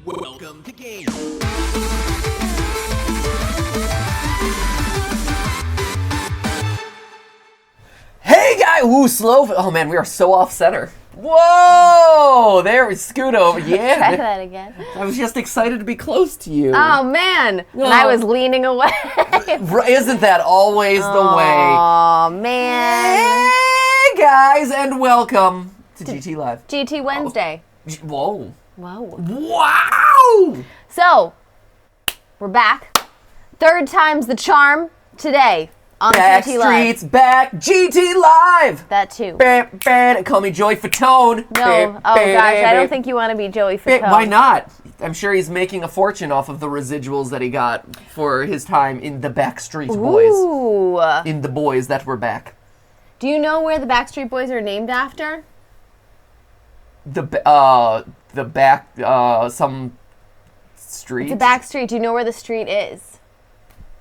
Welcome to Game. Hey guy, ooh, slow. Oh man, we are so off center. Whoa, there we scoot over. Yeah. Try that again. I was just excited to be close to you. Oh man, and I was leaning away. Isn't that always the way? Oh man. Hey guys, and welcome to GTLive. GT Wednesday. Whoa. Whoa. Wow. So, we're back. Third time's the charm today on GT Live. Backstreet's back. GTLive. That too. Call me Joey Fatone. No. Oh gosh, I don't think you want to be Joey Fatone. Why not? I'm sure he's making a fortune off of the residuals that he got for his time in the Backstreet Boys. Ooh. In the boys that were back. Do you know where the Backstreet Boys are named after? Some street. It's a back street. Do you know where the street is?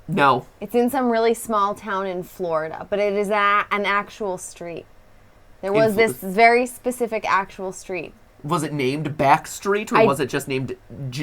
No. It's in some really small town in Florida, but it is an actual street. There was this very specific actual street. Was it named Backstreet, or was it just named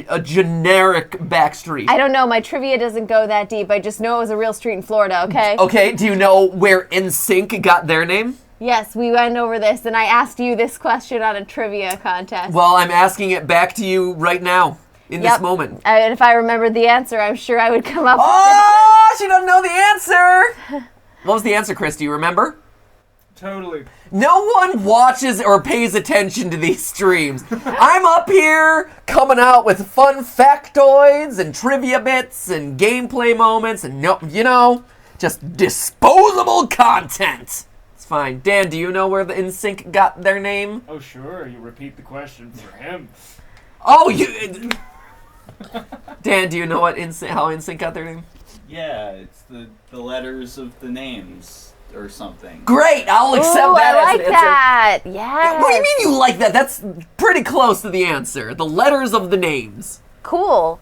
a generic Backstreet? I don't know. My trivia doesn't go that deep. I just know it was a real street in Florida, okay? Okay, do you know where NSYNC got their name? Yes, we went over this, and I asked you this question on a trivia contest. Well, I'm asking it back to you right now, in this moment. And if I remembered the answer, I'm sure I would come up with Oh, she doesn't know the answer! What was the answer, Chris? Do you remember? Totally. No one watches or pays attention to these streams. I'm up here coming out with fun factoids and trivia bits and gameplay moments and, just disposable content. It's fine. Dan, do you know where the NSYNC got their name? Oh, sure. You repeat the question for him. Oh, you... Dan, do you know how NSYNC got their name? Yeah, it's the letters of the names or something. Great, I'll accept that I as like an answer. that. Yes. What do you mean you like that? That's pretty close to the answer. The letters of the names. Cool.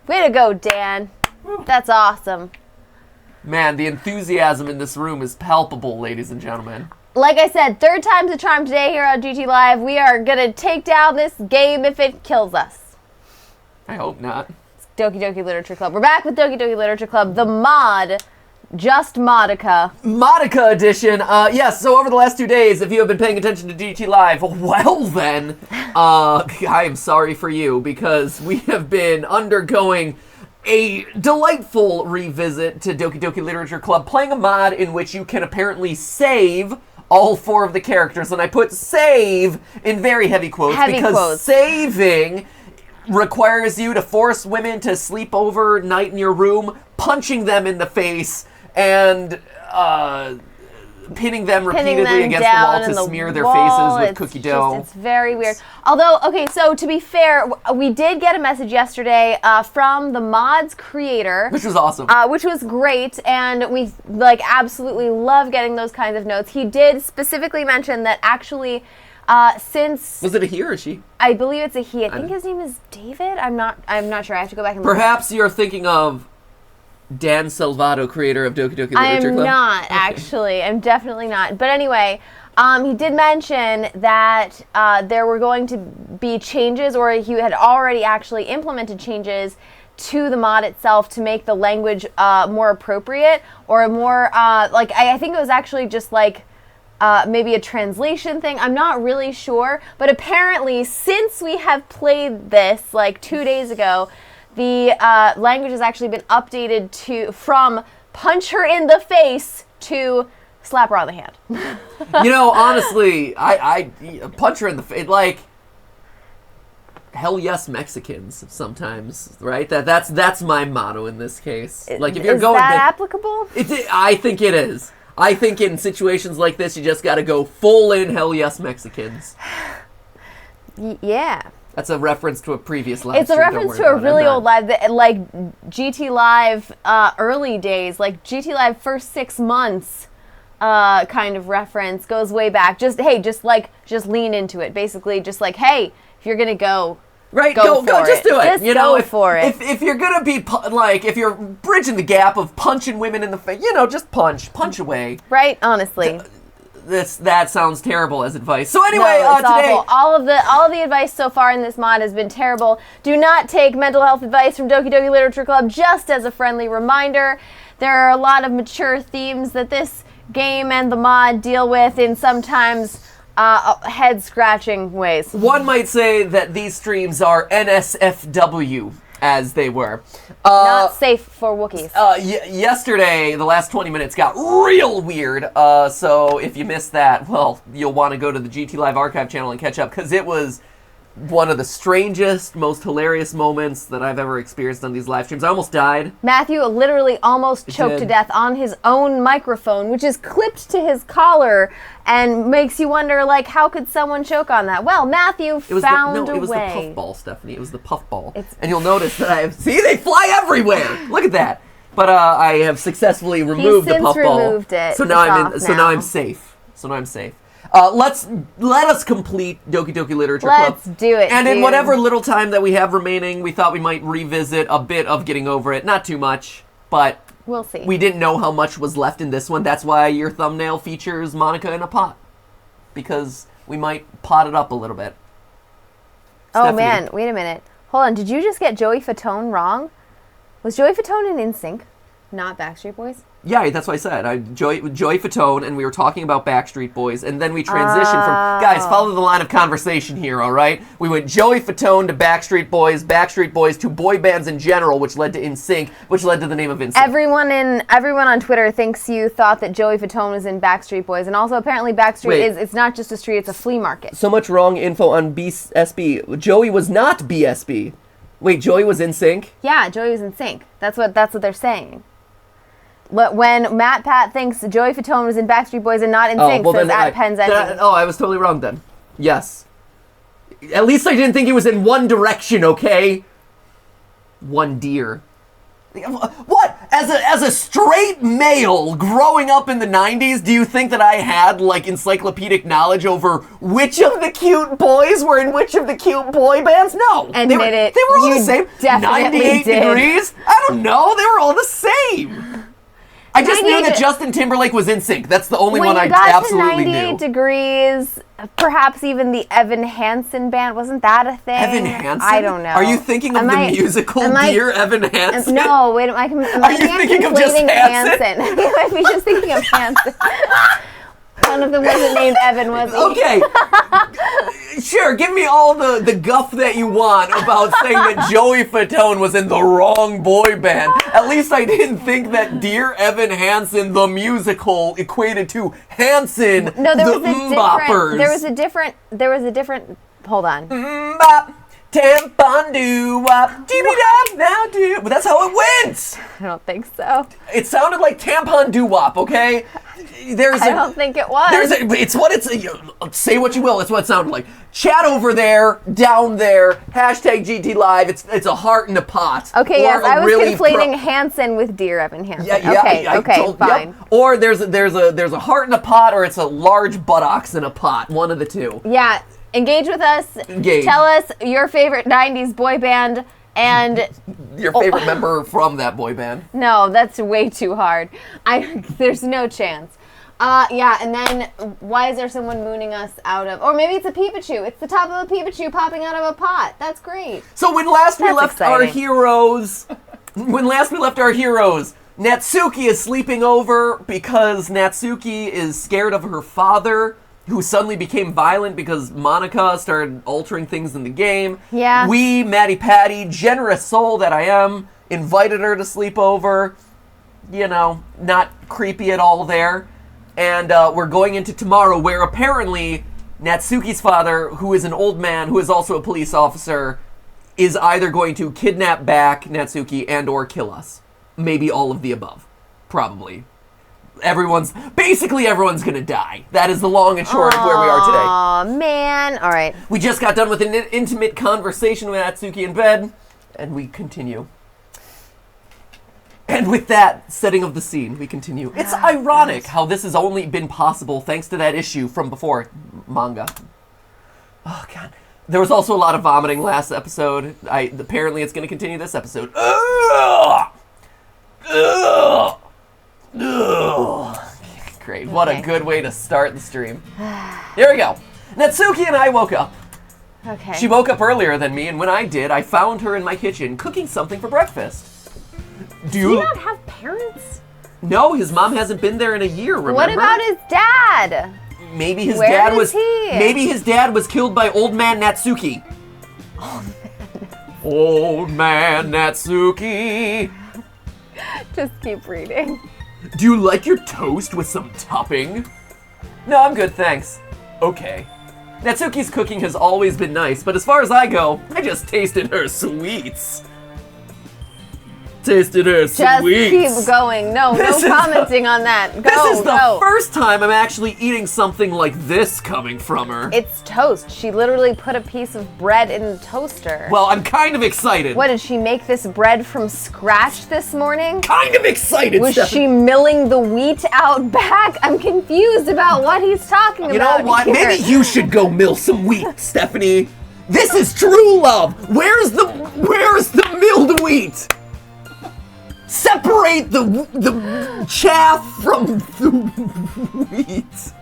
Way to go, Dan. That's awesome. Man, the enthusiasm in this room is palpable, ladies and gentlemen. Like I said, third time's the charm today here on GT Live. We are going to take down this game if it kills us. I hope not. It's Doki Doki Literature Club. We're back with Doki Doki Literature Club, the mod, just Modica. Modica edition. Yes, so over the last 2 days, if you have been paying attention to GT Live, well then, I am sorry for you, because we have been undergoing a delightful revisit to Doki Doki Literature Club, playing a mod in which you can apparently save all 4 of the characters. And I put save in very heavy quotes because saving requires you to force women to sleep overnight in your room, punching them in the face, and pinning them repeatedly against the wall to smear their faces with cookie dough. It's very weird. Although, okay, so to be fair, we did get a message yesterday from the mod's creator. Which was awesome. Which was great, and we absolutely love getting those kinds of notes. He did specifically mention that actually since... Was it a he or a she? I believe it's a he. I think his name is David. I'm not sure. I have to go back and look. Perhaps you're thinking of Dan Salvato, creator of Doki Doki Literature Club? I'm not, actually. I'm definitely not. But anyway, he did mention that there were going to be changes, or he had already actually implemented changes to the mod itself to make the language more appropriate, or more, I think it was actually just maybe a translation thing. I'm not really sure. But apparently, since we have played this 2 days ago, the language has actually been updated from punch her in the face to slap her on the hand. Honestly, I punch her in the face, hell yes Mexicans sometimes, right? That's my motto in this case. If you're is that applicable? I think it is. I think in situations like this, you just gotta go full in hell yes Mexicans. Yeah. That's a reference to a previous live It's a reference to a really old live, GT Live early days, GT Live first 6 months kind of reference, goes way back. Just lean into it. Basically, hey, if you're gonna go, right, go, just do it. Just go for it. If you're gonna be if you're bridging the gap of punching women in the face, just punch away. Right, honestly. that sounds terrible as advice. So anyway, No, it's today... awful. All of the advice so far in this mod has been terrible. Do not take mental health advice from Doki Doki Literature Club. Just as a friendly reminder, there are a lot of mature themes that this game and the mod deal with in sometimes head-scratching ways. One might say that these streams are NSFW, as they were. Not safe for Wookiees. Yesterday, the last 20 minutes got real weird, so if you missed that, well, you'll want to go to the GTLive archive channel and catch up, because it was one of the strangest, most hilarious moments that I've ever experienced on these live streams. I almost died. Matthew literally almost choked to death on his own microphone, which is clipped to his collar, and makes you wonder, like, how could someone choke on that? Well, Matthew found a way. It was the puffball, Stephanie. It was the puffball. And you'll notice that I have... See, they fly everywhere! Look at that. But I have successfully removed the puffball. Removed it. So now I'm safe. Let us complete Doki Doki Literature Club. Let's do it, And in dude. whatever little time that we have remaining, we thought we might revisit a bit of Getting Over It. Not too much, but we'll see. we didn't know how much was left in this one. That's why your thumbnail features Monica in a pot. Because we might pot it up a little bit. Oh, Stephanie. man. Wait a minute. Hold on. Did you just get Joey Fatone wrong? Was Joey Fatone in NSYNC, not Backstreet Boys? Yeah, that's what I said. Joey Fatone, and we were talking about Backstreet Boys, and then we transitioned from... Guys, follow the line of conversation here, all right? We went Joey Fatone to Backstreet Boys to boy bands in general, which led to NSYNC, which led to the name of NSYNC. Everyone on Twitter thinks you thought that Joey Fatone was in Backstreet Boys, and also apparently Backstreet it's not just a street, it's a flea market. So much wrong info on BSB. Joey was not BSB. Wait, Joey was NSYNC? Yeah, Joey was in sync. That's what they're saying. When MattyPatty thinks Joey Fatone was in Backstreet Boys and not in sync, says at Penn's Ending. I was totally wrong then. Yes. At least I didn't think he was in One Direction, okay? One Deer. What? As a straight male growing up in the 90s, do you think that I had, like, encyclopedic knowledge over which of the cute boys were in which of the cute boy bands? No. Admit it. They were all the same. Definitely 98 did. degrees? I don't know. They were all the same. I just knew that Justin Timberlake was in sync. That's the only one I absolutely knew. When you got to 98 degrees, perhaps even the Evan Hansen band, wasn't that a thing? Evan Hansen? I don't know. Are you thinking of the musical Dear Evan Hansen? No, wait, am I thinking of just Hansen? I might be just thinking of Hansen. One of them wasn't named Evan, was he? Okay. Sure, give me all the guff that you want about saying that Joey Fatone was in the wrong boy band. At least I didn't think that Dear Evan Hansen, the musical, equated to Hanson, Boppers. There was a different, hold on. Bop, tampon doo-wop, dee-dee-da, now do. But that's how it went. I don't think so. It sounded like tampon doo-wop, okay? I don't think it was. Say what you will, it's what it sounded like. Chat over there, down there, hashtag GTLive, it's a heart in a pot. Okay, yes, I was conflating Hansen with Dear Evan Hansen. Yeah, fine. Yep. Or there's a heart in a pot, or it's a large buttocks in a pot, one of the two. Yeah, engage with us. Engage. Tell us your favorite 90s boy band and... Your favorite member from that boy band. No, that's way too hard. There's no chance. Yeah, and then why is there someone mooning us out of... Or maybe it's a Pikachu. It's the top of a Pikachu popping out of a pot. That's great. So when last we left exciting. our heroes... Natsuki is sleeping over because Natsuki is scared of her father, who suddenly became violent because Monica started altering things in the game. Yeah. We, MattyPatty, generous soul that I am, invited her to sleep over. You know, not creepy at all there. And we're going into tomorrow, where apparently Natsuki's father, who is an old man, who is also a police officer, is either going to kidnap back Natsuki and or kill us. Maybe all of the above. Probably. Everyone's gonna die. That is the long and short of where we are today. Aw, man. All right. We just got done with an intimate conversation with Natsuki in bed, and we continue. And with that setting of the scene, we continue. It's ironic how this has only been possible thanks to that issue from before manga. Oh, God. There was also a lot of vomiting last episode. Apparently it's going to continue this episode. Ugh! Ugh! Ugh! Great. What a good way to start the stream. Here we go. Natsuki and I woke up. Okay. She woke up earlier than me, and when I did, I found her in my kitchen cooking something for breakfast. Does he not have parents? No, his mom hasn't been there in a year, remember? What about his dad? Maybe his Where dad is was he? Maybe his dad was killed by old man Natsuki. Old man Natsuki. Just keep reading. Do you like your toast with some topping? No, I'm good, thanks. Okay. Natsuki's cooking has always been nice, but as far as I go, I just tasted her sweets. Tasted her Just sweets. keep going. No commenting on that. Go, This is the go. first time I'm actually eating something like this coming from her. It's toast. She literally put a piece of bread in the toaster. Well, I'm kind of excited. What, did she make this bread from scratch this morning? Kind of excited, Was Stephanie. she milling the wheat out back? I'm confused about what he's talking about. You know what? here. Maybe you should go mill some wheat, Stephanie. This is true love. Where's the milled wheat? Separate the chaff from the wheat.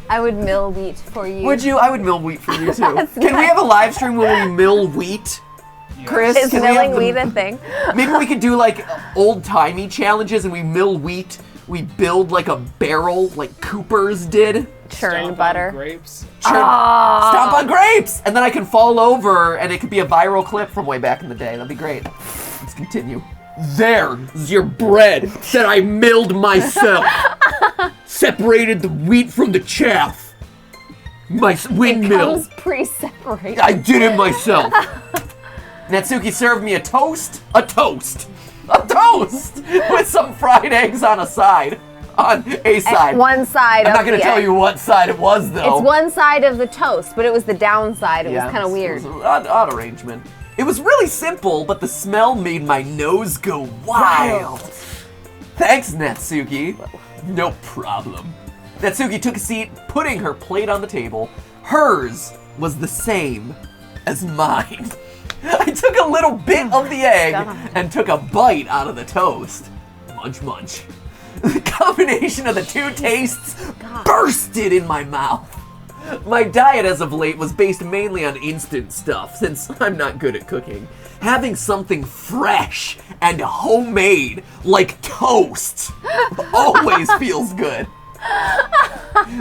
I would mill wheat for you. Would you? I would mill wheat for you too. That's Can we have a live stream where we mill wheat? Chris, Is can we have milling the- wheat a thing? Maybe we could do like old-timey challenges and we mill wheat. We build like a barrel like Cooper's did. Churned Stomp butter. on grapes. Stomp on grapes! And then I can fall over and it could be a viral clip from way back in the day. That'd be great. Let's continue. There's your bread that I milled myself. Separated the wheat from the chaff. My It windmill. comes pre-separated. I did it myself. Natsuki served me a toast. A toast with some fried eggs on a side. On a side. One side I'm of not going the to tell egg. you what side it was, though. It's one side of the toast, but it was the downside. It was kind of it weird. was an odd arrangement. It was really simple, but the smell made my nose go wild. Thanks, Natsuki. No problem. Natsuki took a seat, putting her plate on the table. Hers was the same as mine. I took a little bit of the egg and took a bite out of the toast. Munch, munch. The combination of the two tastes bursted in my mouth. My diet as of late was based mainly on instant stuff, since I'm not good at cooking. Having something fresh and homemade, like toast, always feels good.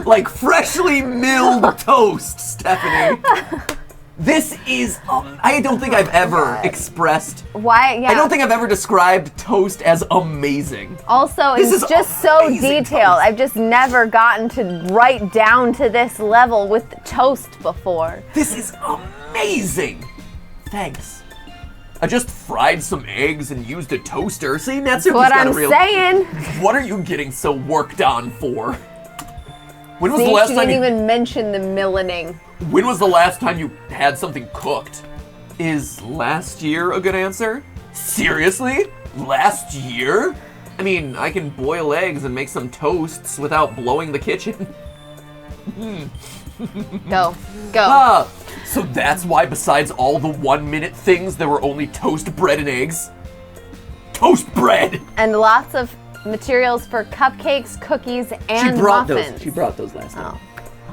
Like freshly milled toast, Stephanie. This is, I don't think I've ever expressed, Why? Yeah. I don't think I've ever described toast as amazing. Also, This it's is just so amazing detailed. toast. I've just never gotten to right down to this level with toast before. This is amazing. Thanks. I just fried some eggs and used a toaster. See, Natsuki's What got I'm a real. saying. What are you getting so worked on for? When was See, the last she time didn't you? even mention the millening. When was the last time you had something cooked? Is last year a good answer? Seriously? Last year? I mean, I can boil eggs and make some toasts without blowing the kitchen. Go. So that's why besides all the 1-minute things, there were only toast bread and eggs? Toast bread! And lots of materials for cupcakes, cookies, and muffins. She brought those last night. Oh.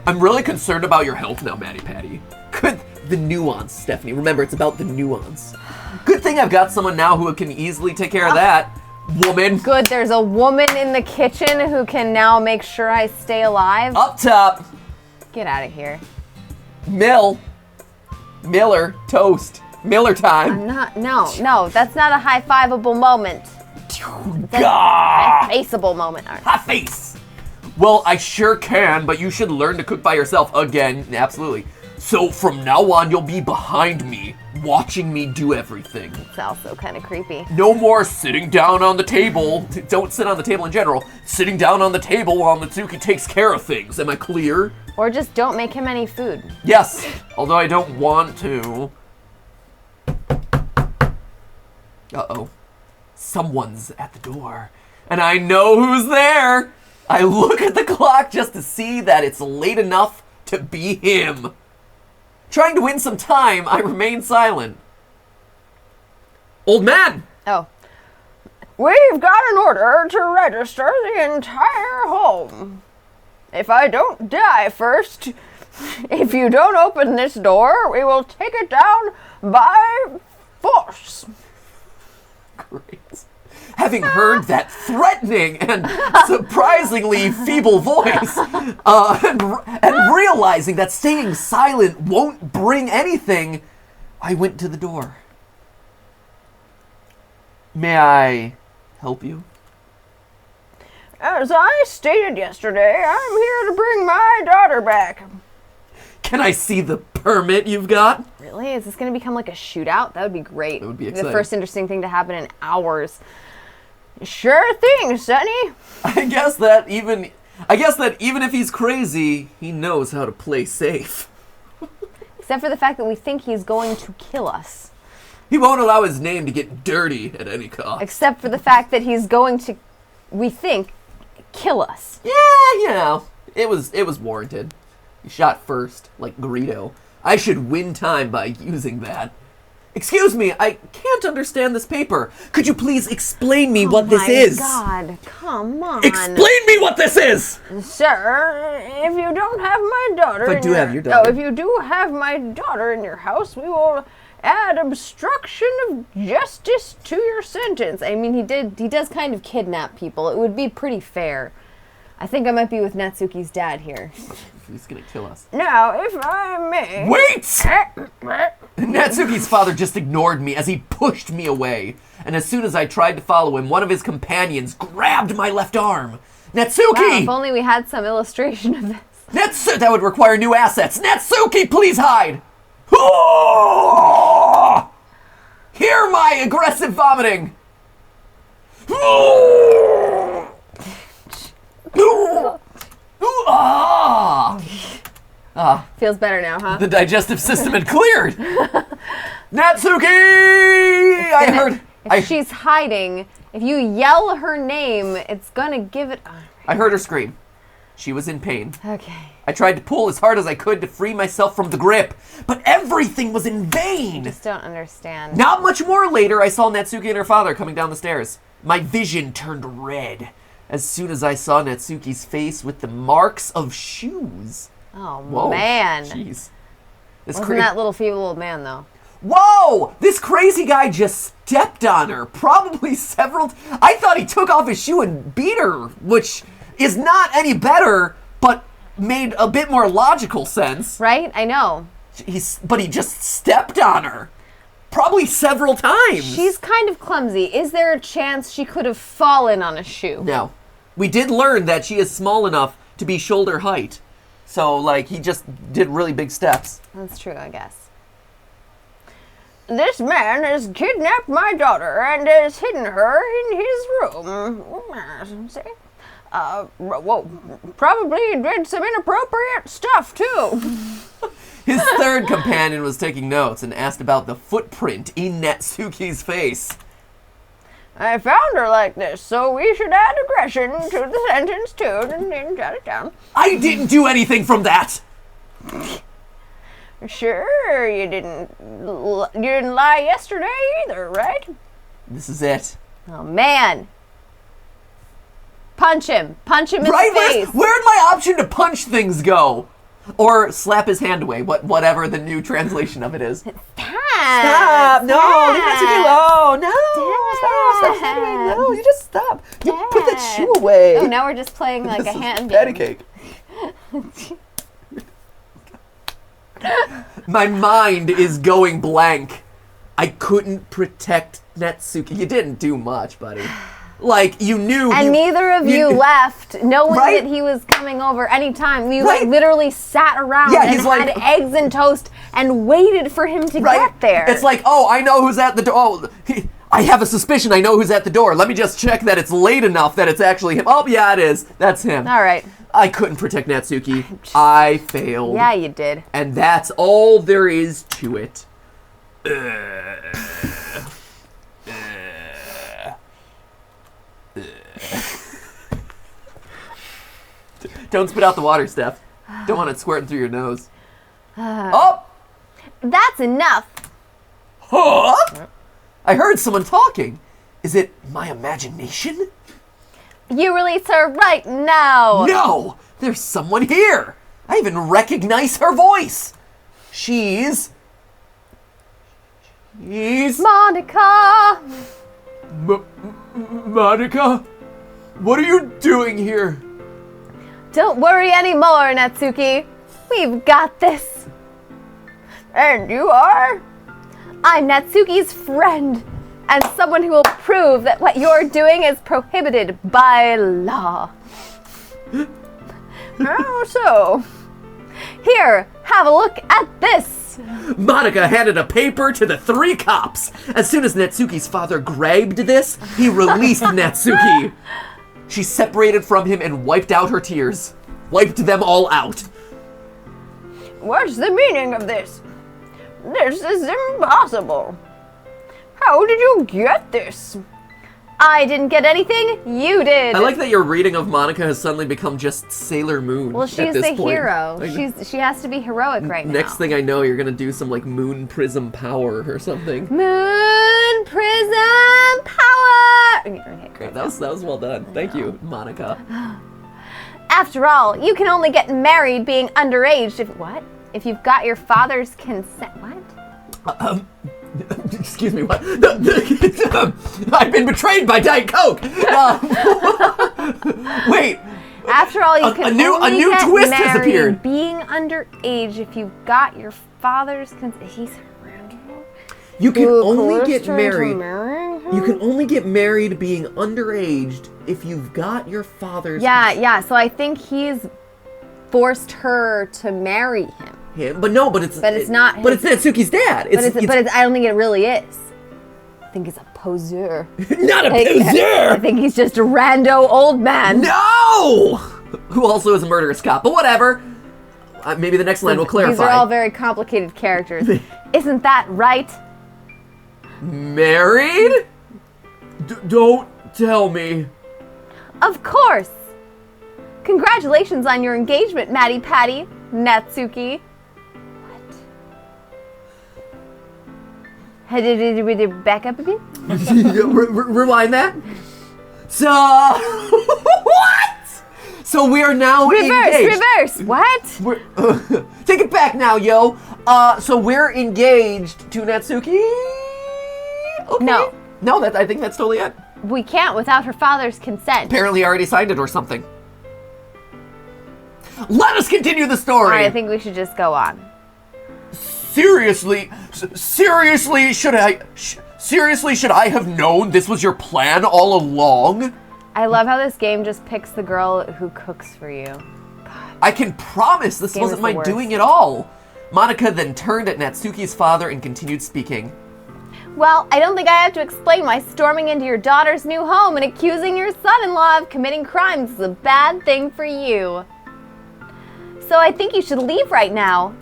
I'm really concerned about your health now, MattyPatty. Good. The nuance, Stephanie. Remember, it's about the nuance. Good thing I've got someone now who can easily take care of that. Woman. Good, there's a woman in the kitchen who can now make sure I stay alive. Up top. Get out of here. Miller. Toast. Miller time. No, that's not a high-fiveable moment. Gah! Faceable moment. All right. Hot face. Well, I sure can, but you should learn to cook by yourself again. Absolutely. So from now on, you'll be behind me, watching me do everything. It's also kind of creepy. No more sitting down on the table. Don't sit on the table in general. Sitting down on the table while Natsuki takes care of things. Am I clear? Or just don't make him any food. Yes, although I don't want to. Uh-oh. Someone's at the door. And I know who's there! I look at the clock just to see that it's late enough to be him. Trying to win some time, I remain silent. Old man! Oh. We've got an order to register the entire home. If I don't die first, if you don't open this door, we will take it down by force. Great. Having heard that threatening and surprisingly feeble voice, and realizing that staying silent won't bring anything, I went to the door. May I help you? As I stated yesterday, I'm here to bring my daughter back. Can I see the permit you've got? Really? Is this going to become like a shootout? That would be great. That would be The exciting. first interesting thing to happen in hours. Sure thing, Sonny. I guess that even if he's crazy, he knows how to play safe. Except for the fact that we think he's going to kill us. He won't allow his name to get dirty at any cost. Except for the fact that he's going to, we think, kill us. Yeah, you know, it was warranted. He shot first, like Greedo. I should win time by using that. Excuse me, I can't understand this paper. Could you please explain me what this is? Oh my God, come on. Explain me what this is! Sir, if you don't have my daughter If I do have your daughter. Oh, if you do have my daughter in your house, we will add obstruction of justice to your sentence. I mean, he does kind of kidnap people. It would be pretty fair. I think I might be with Natsuki's dad here. He's gonna kill us. Now, if I may... Wait! Natsuki's father just ignored me as he pushed me away. And as soon as I tried to follow him, one of his companions grabbed my left arm. Natsuki! Wow, if only we had some illustration of this. That would require new assets. Natsuki, please hide! Hear my aggressive vomiting! Feels better now, huh? The digestive system had cleared! Natsuki! If she's hiding, if you yell her name, it's gonna give it... I heard her scream. She was in pain. Okay. I tried to pull as hard as I could to free myself from the grip, but everything was in vain! Just don't understand. Not much more later, I saw Natsuki and her father coming down the stairs. My vision turned red as soon as I saw Natsuki's face with the marks of shoes. Oh, Whoa, man. Jeez. Wasn't that little feeble old man, though? Whoa! This crazy guy just stepped on her, probably several... I thought he took off his shoe and beat her, which is not any better, but made a bit more logical sense. Right? I know. But he just stepped on her. Probably several times. She's kind of clumsy. Is there a chance she could have fallen on a shoe? No. We did learn that she is small enough to be shoulder height. So, like, he just did really big steps. That's true, I guess. This man has kidnapped my daughter and has hidden her in his room. See? Whoa. Probably did some inappropriate stuff, too. His third companion was taking notes and asked about the footprint in Natsuki's face. I found her like this, so we should add aggression to the sentence, too, and then jot it down. I didn't do anything from that! Sure, you didn't lie yesterday either, right? This is it. Oh, man. Punch him. Punch him in Right? the face. Where'd my option to punch things go? Or slap his hand away, whatever the new translation of it is. Stop! No! Leave Natsuki alone! No! Stop! Stop! No! You just stop! You put that shoe away! Oh, now we're just playing like a hand Patty game. cake. My mind is going blank. I couldn't protect Natsuki. You didn't do much, buddy. Like, you knew... And neither of you left, knowing Right? that he was coming over anytime. You Right? like literally sat around Yeah, and he's had like- eggs and toast and waited for him to Right? get there. It's like, oh, I know who's at the door. Oh, I have a suspicion I know who's at the door. Let me just check that it's late enough that it's actually him. Oh, yeah, it is. That's him. All right. I couldn't protect Natsuki. I failed. Yeah, you did. And that's all there is to it. Don't spit out the water, Steph. Don't want it squirting through your nose. Oh! That's enough. Huh? I heard someone talking. Is it my imagination? You release her right now. No! There's someone here! I even recognize her voice! She's... Monica! Monica? What are you doing here? Don't worry anymore, Natsuki. We've got this. And you are? I'm Natsuki's friend, and someone who will prove that what you're doing is prohibited by law. How so? Here, have a look at this. Monica handed a paper to the 3 cops. As soon as Natsuki's father grabbed this, he released Natsuki. She separated from him and wiped out her tears. Wiped them all out. What's the meaning of this? This is impossible. How did you get this? I didn't get anything, you did. I like that your reading of Monica has suddenly become just Sailor Moon. Well, at she's this the point. hero. She has to be heroic right now. Next thing I know, you're gonna do some like Moon Prism Power or something. Moon Prism Power! Okay, great. That was well done. Thank you, Monica. After all, you can only get married being underage if... What? If you've got your father's consent... What? Excuse me, what? I've been betrayed by Diet Coke! Wait! After all, you can a new get twist married has appeared. being underage if you've got your father's consent. He's random. You can only get Trying to married. marry him? You can only get married being underage if you've got your father's Yeah, so I think he's forced her to marry him. him. But no, but it's not But his- it's Natsuki's dad. But I don't think it really is. I think he's a poseur. not a I poser. think he's just a rando old man. No! Who also is a murderous cop. But whatever. Maybe the next line will clarify. These are all very complicated characters. Isn't that right? Married? Don't tell me. Of course. Congratulations on your engagement, MattyPatty, Natsuki. What? Back up a bit? Rewind that. So what? So we are now engaged. Reverse. What? We're, take it back now, yo. So we're engaged to Natsuki. Okay. No, I think that's totally it. We can't without her father's consent. Apparently, I already signed it or something. Let us continue the story. All right, I think we should just go on. Seriously, should I have known this was your plan all along? I love how this game just picks the girl who cooks for you. I can promise this Game wasn't is my the worst. doing at all. Monica then turned at Natsuki's father and continued speaking. Well, I don't think I have to explain why storming into your daughter's new home and accusing your son-in-law of committing crimes is a bad thing for you. So I think you should leave right now.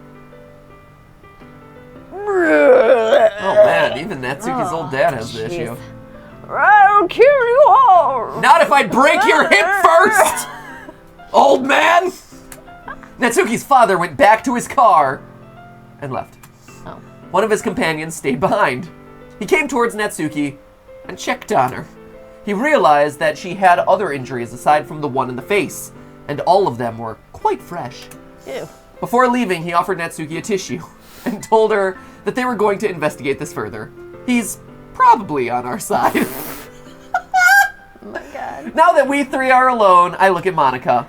Oh man, even Natsuki's old dad has the issue. I'll kill you all. Not if I break your hip first, old man! Natsuki's father went back to his car and left. Oh. One of his companions stayed behind. He came towards Natsuki and checked on her. He realized that she had other injuries aside from the one in the face, and all of them were quite fresh. Ew. Before leaving, he offered Natsuki a tissue and told her that they were going to investigate this further. He's probably on our side. Oh my god. Now that we 3 are alone, I look at Monica.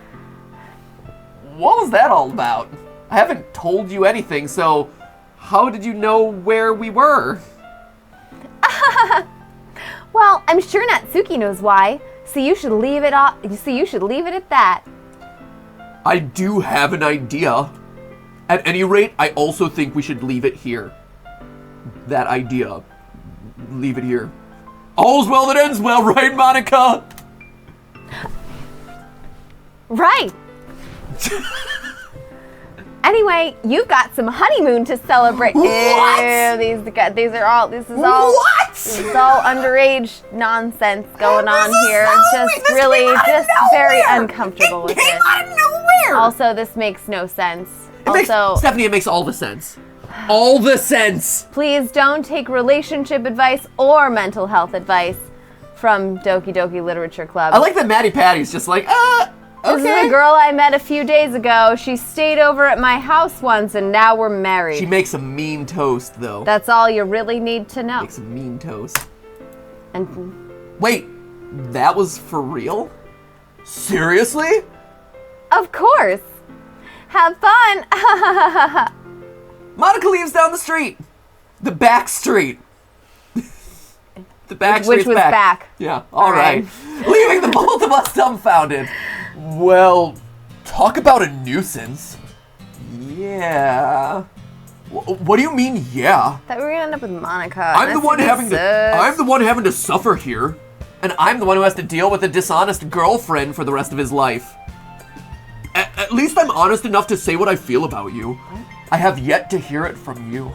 What was that all about? I haven't told you anything, so how did you know where we were? Well, I'm sure Natsuki knows why. So you should leave it at that. I do have an idea. At any rate, I also think we should leave it here. That idea. Leave it here. All's well that ends well, right, Monica? Right. Anyway, you've got some honeymoon to celebrate. What? Ew, this is all What? This is all underage nonsense going on This is here. so weird. This Really, came out of just very nowhere. uncomfortable with It came it. out of nowhere. Also, this makes no sense. Stephanie, it makes all the sense. All the sense. Please don't take relationship advice or mental health advice. from Doki Doki Literature Club. I like that MattyPatty's just like, okay. This is a girl I met a few days ago. She stayed over at my house once, and now we're married. She makes a mean toast, though. That's all you really need to know. Makes a mean toast. And Wait, that was for real? Seriously? of course. Have fun. Monica leaves down the street. The back street. The back Which street's was back. Yeah, all right. Leaving the both of us dumbfounded. Well, talk about a nuisance. Yeah. What do you mean, yeah? Thought we were gonna end up with Monica. I'm the one having to suffer here, and I'm the one who has to deal with a dishonest girlfriend for the rest of his life. At least I'm honest enough to say what I feel about you. I have yet to hear it from you.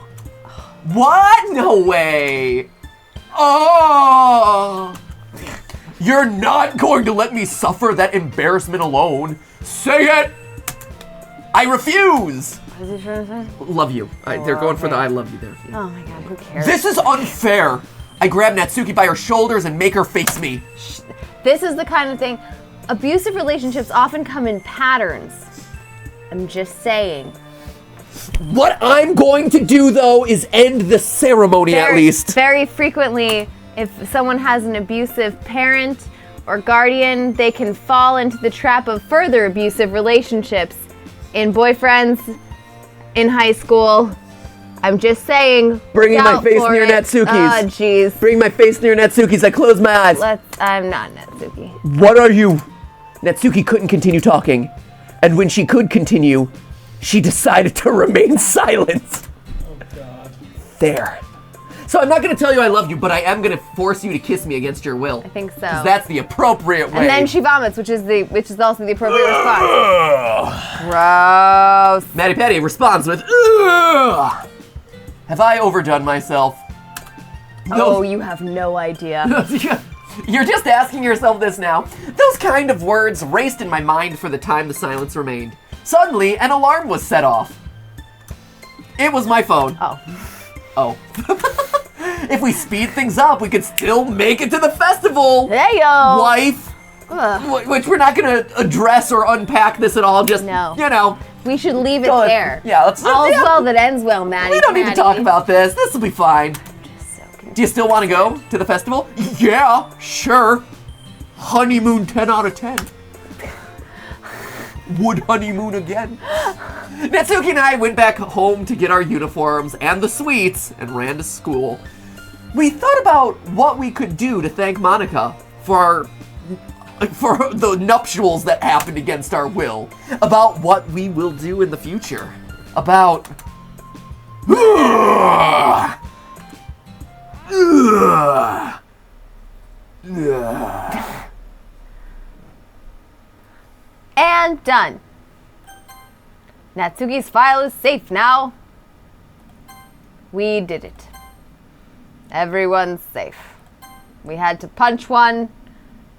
What? No way. Oh. You're not going to let me suffer that embarrassment alone. Say it. I refuse. What is he trying to say? Love you. They're going for the okay. I love you there. Oh my god, who cares? This is unfair. I grab Natsuki by her shoulders and make her face me. This is the kind of thing. Abusive relationships often come in patterns. I'm just saying. What I'm going to do, though, is end the ceremony at least. Very frequently, if someone has an abusive parent or guardian, they can fall into the trap of further abusive relationships in boyfriends, in high school. I'm just saying. Bringing my out face for near it. Natsuki's. Oh, jeez. Bring my face near Natsuki's. I close my eyes. I'm not Natsuki. What are you? Natsuki couldn't continue talking. And when she could continue, she decided to remain silent. Oh, God. There. So I'm not going to tell you I love you, but I am going to force you to kiss me against your will. I think so. 'Cause that's the appropriate way. And then she vomits, which is also the appropriate response. Gross. MattyPatty responds with, ugh. Have I overdone myself? Oh, you have no idea. You're just asking yourself this now. Those kind of words raced in my mind for the time the silence remained. Suddenly, an alarm was set off. It was my phone. Oh. If we speed things up, we could still make it to the festival. Hey, yo. Wife. Which we're not going to address or unpack this at all. Just, No. you know. We should leave it Go ahead. there. Yeah, let's. All's yeah. well that ends well, Maddie. We don't need to talk about this. This will be fine. Do you still want to go to the festival? Yeah, sure. Honeymoon 10 out of 10. Would honeymoon again. Natsuki and I went back home to get our uniforms and the sweets and ran to school. We thought about what we could do to thank Monica for the nuptials that happened against our will. About what we will do in the future. About... And done. Natsuki's file is safe now. We did it. Everyone's safe. We had to punch one,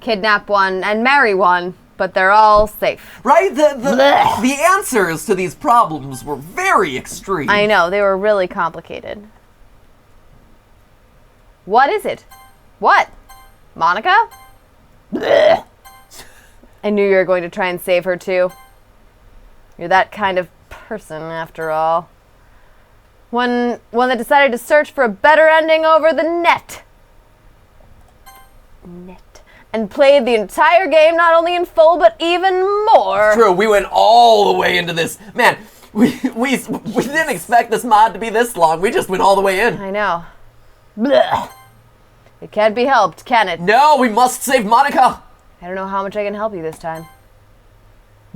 kidnap one, and marry one, but they're all safe. Right? The answers to these problems were very extreme. I know, they were really complicated. What is it? What? Monica? Blech. I knew you were going to try and save her too. You're that kind of person, after all. One that decided to search for a better ending over the net. And played the entire game, not only in full, but even more. True, we went all the way into this. Man, we didn't expect this mod to be this long. We just went all the way in. I know. Blech. It can't be helped, can it? No, we must save Monica. I don't know how much I can help you this time.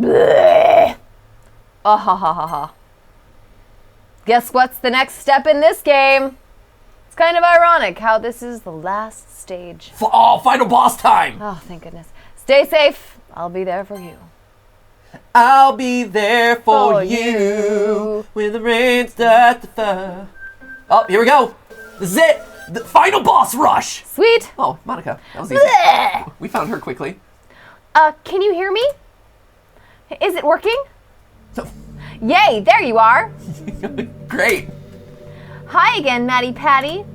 Blech. Oh, ha, ha, ha, ha. Guess what's the next step in this game? It's kind of ironic how this is the last stage. Final boss time. Oh, thank goodness. Stay safe. I'll be there for you. I'll be there for For you you. when the rain starts to fall. Oh, here we go. This is it. The final boss rush. Sweet. Oh, Monica. That was easy. Blech. We found her quickly. Can you hear me? Is it working? Yay, there you are. Great. Hi again, MattyPatty.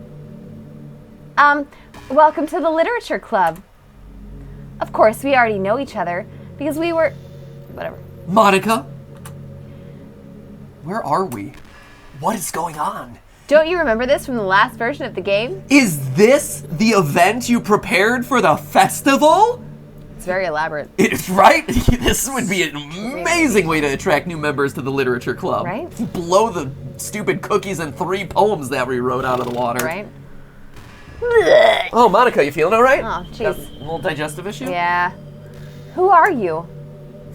Welcome to the Literature Club. Of course, we already know each other because we were... whatever. Monica? Where are we? What is going on? Don't you remember this from the last version of the game? Is this the event you prepared for the festival? It's very elaborate. It's right? This would be an amazing way to attract new members to the Literature Club. Right? Blow the stupid cookies and 3 poems that we wrote out of the water. Right? Oh, Monica, you feeling all right? Oh, Got jeez. a little digestive issue? Yeah. Who are you?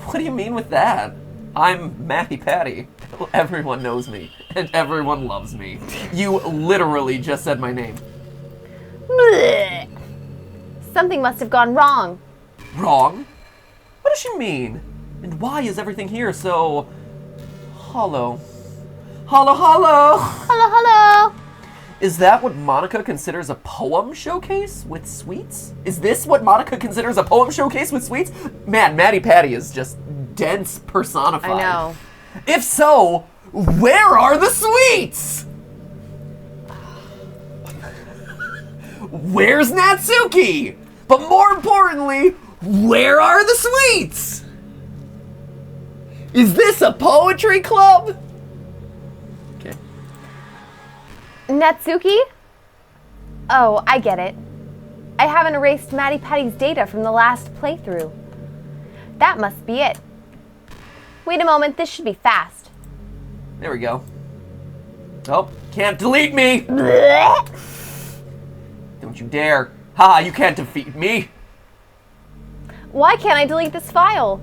What do you mean with that? I'm MattyPatty. Everyone knows me, and everyone loves me. You literally just said my name. Something must have gone wrong. Wrong? What does she mean? And why is everything here so... hollow? Hollow, hollow! Hello, hello. Is that what Monica considers a poem showcase with sweets? Is this what Monica considers a poem showcase with sweets? Man, MattyPatty is just dense personified. I know. If so, where are the sweets? Where's Natsuki? But more importantly, where are the sweets? Is this a poetry club? Okay. Natsuki? Oh, I get it. I haven't erased MattyPatty's data from the last playthrough. That must be it. Wait a moment, this should be fast. There we go. Oh, can't delete me! Don't you dare. Ha, you can't defeat me. Why can't I delete this file?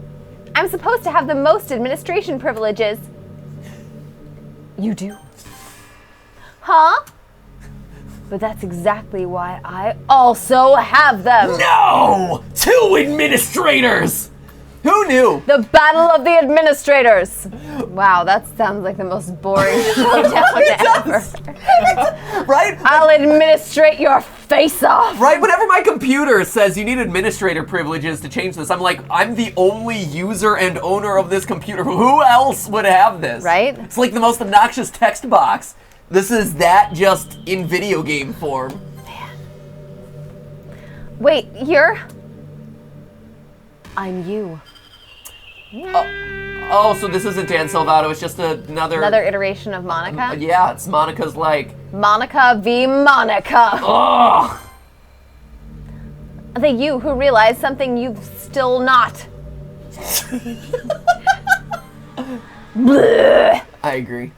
I'm supposed to have the most administration privileges. You do? Huh? But that's exactly why I also have them. No! 2 administrators! Who knew? The Battle of the Administrators. Wow, that sounds like the most boring showdown ever. Right? I'll administrate your face off. Right? Whenever my computer says you need administrator privileges to change this, I'm like, I'm the only user and owner of this computer. Who else would have this? Right? It's like the most obnoxious text box. This is that just in video game form. Wait, you're... I'm you. Oh, so this isn't Dan Salvato, it's just another iteration of Monica? Yeah, it's Monica's like... Monica v. Monica. Ugh! The you who realized something you've still not. Bleh. I agree.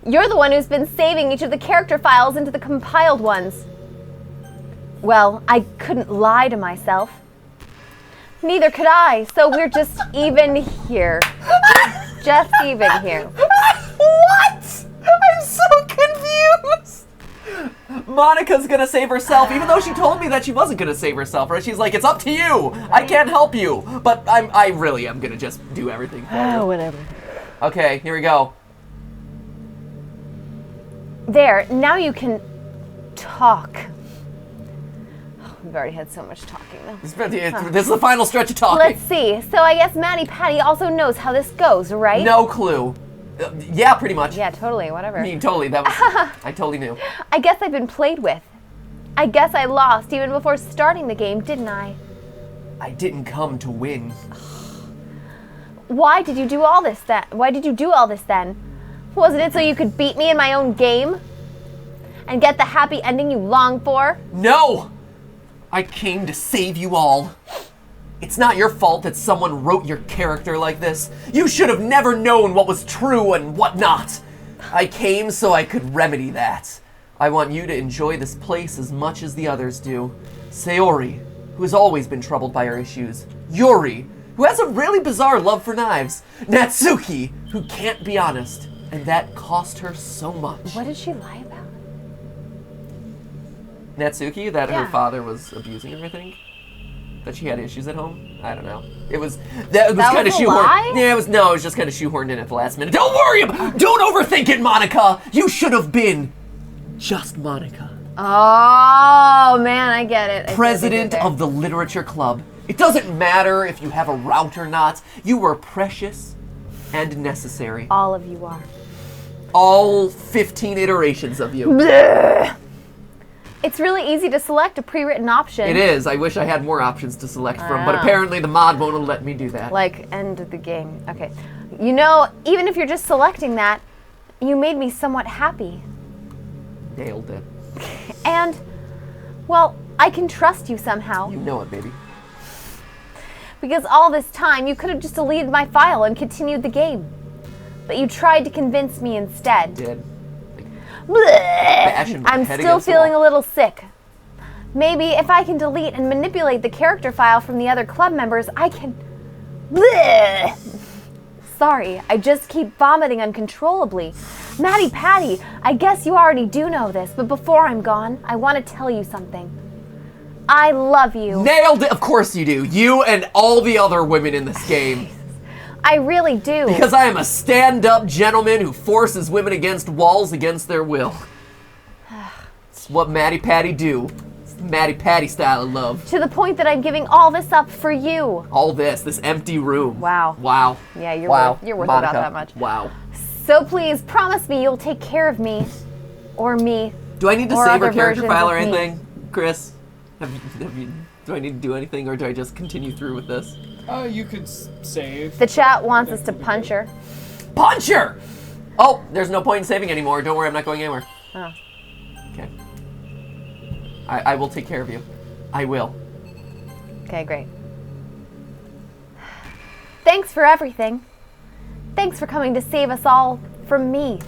You're the one who's been saving each of the character files into the compiled ones. Well, I couldn't lie to myself. Neither could I, so we're just even here. Just even here. What? I'm so confused. Monica's gonna save herself, even though she told me that she wasn't gonna save herself, right? She's like, it's up to you. I can't help you. But I really am gonna just do everything for you. Whatever. Okay, here we go. There, now you can talk. We've already had so much talking, though. This is the final stretch of talking. Let's see. So I guess MattyPatty also knows how this goes, right? No clue. Yeah, pretty much. Yeah, totally. Whatever. I mean, totally. That was. I totally knew. I guess I've been played with. I guess I lost even before starting the game, didn't I? I didn't come to win. Why did you do all this then? Why did you do all this then? Wasn't it so you could beat me in my own game? And get the happy ending you long for? No! I came to save you all. It's not your fault that someone wrote your character like this. You should have never known what was true and what not. I came so I could remedy that. I want you to enjoy this place as much as the others do. Sayori, who has always been troubled by her issues. Yuri, who has a really bizarre love for knives. Natsuki, who can't be honest. And that cost her so much. What did she lie about? Natsuki, that Yeah. her father was abusing her, I think? That she had issues at home? I don't know. It was kind of was a shoehorned. lie? Yeah, it was just kind of shoehorned in at the last minute. Don't worry don't overthink it, Monica. You should have been just Monica. Oh, man, I get it. President of the Literature Club. It doesn't matter if you have a route or not. You were precious and necessary. All of you are. All 15 iterations of you. Bleh. It's really easy to select a pre-written option. It is. I wish I had more options to select from, but Ah. apparently the mod won't let me do that. Like, end of the game. Okay. You know, even if you're just selecting that, you made me somewhat happy. Nailed it. And, well, I can trust you somehow. You know it, baby. Because all this time, you could have just deleted my file and continued the game. But you tried to convince me instead. Did. Bleh. my I'm head still against the feeling wall. a little sick. Maybe if I can delete and manipulate the character file from the other club members, I can... Bleh. Sorry, I just keep vomiting uncontrollably. MattyPatty, I guess you already do know this, but before I'm gone, I want to tell you something. I love you. Nailed it! Of course you do. You and all the other women in this game. I really do. Because I am a stand-up gentleman who forces women against walls against their will. It's what MattyPatty do. It's the MattyPatty style of love. To the point that I'm giving all this up for you. All this empty room. Wow. Wow. Yeah, you're Wow. worth Monica. about that much. Wow. So please, promise me you'll take care of me. Or me. Do I need to Or save other her character versions file of or me. anything, Chris? Do I need to do anything, or do I just continue through with this? You could save. The chat wants us to punch her. Punch her! Oh, there's no point in saving anymore. Don't worry, I'm not going anywhere. Oh. Okay. I will take care of you. I will. Okay, great. Thanks for everything. Thanks for coming to save us all from me.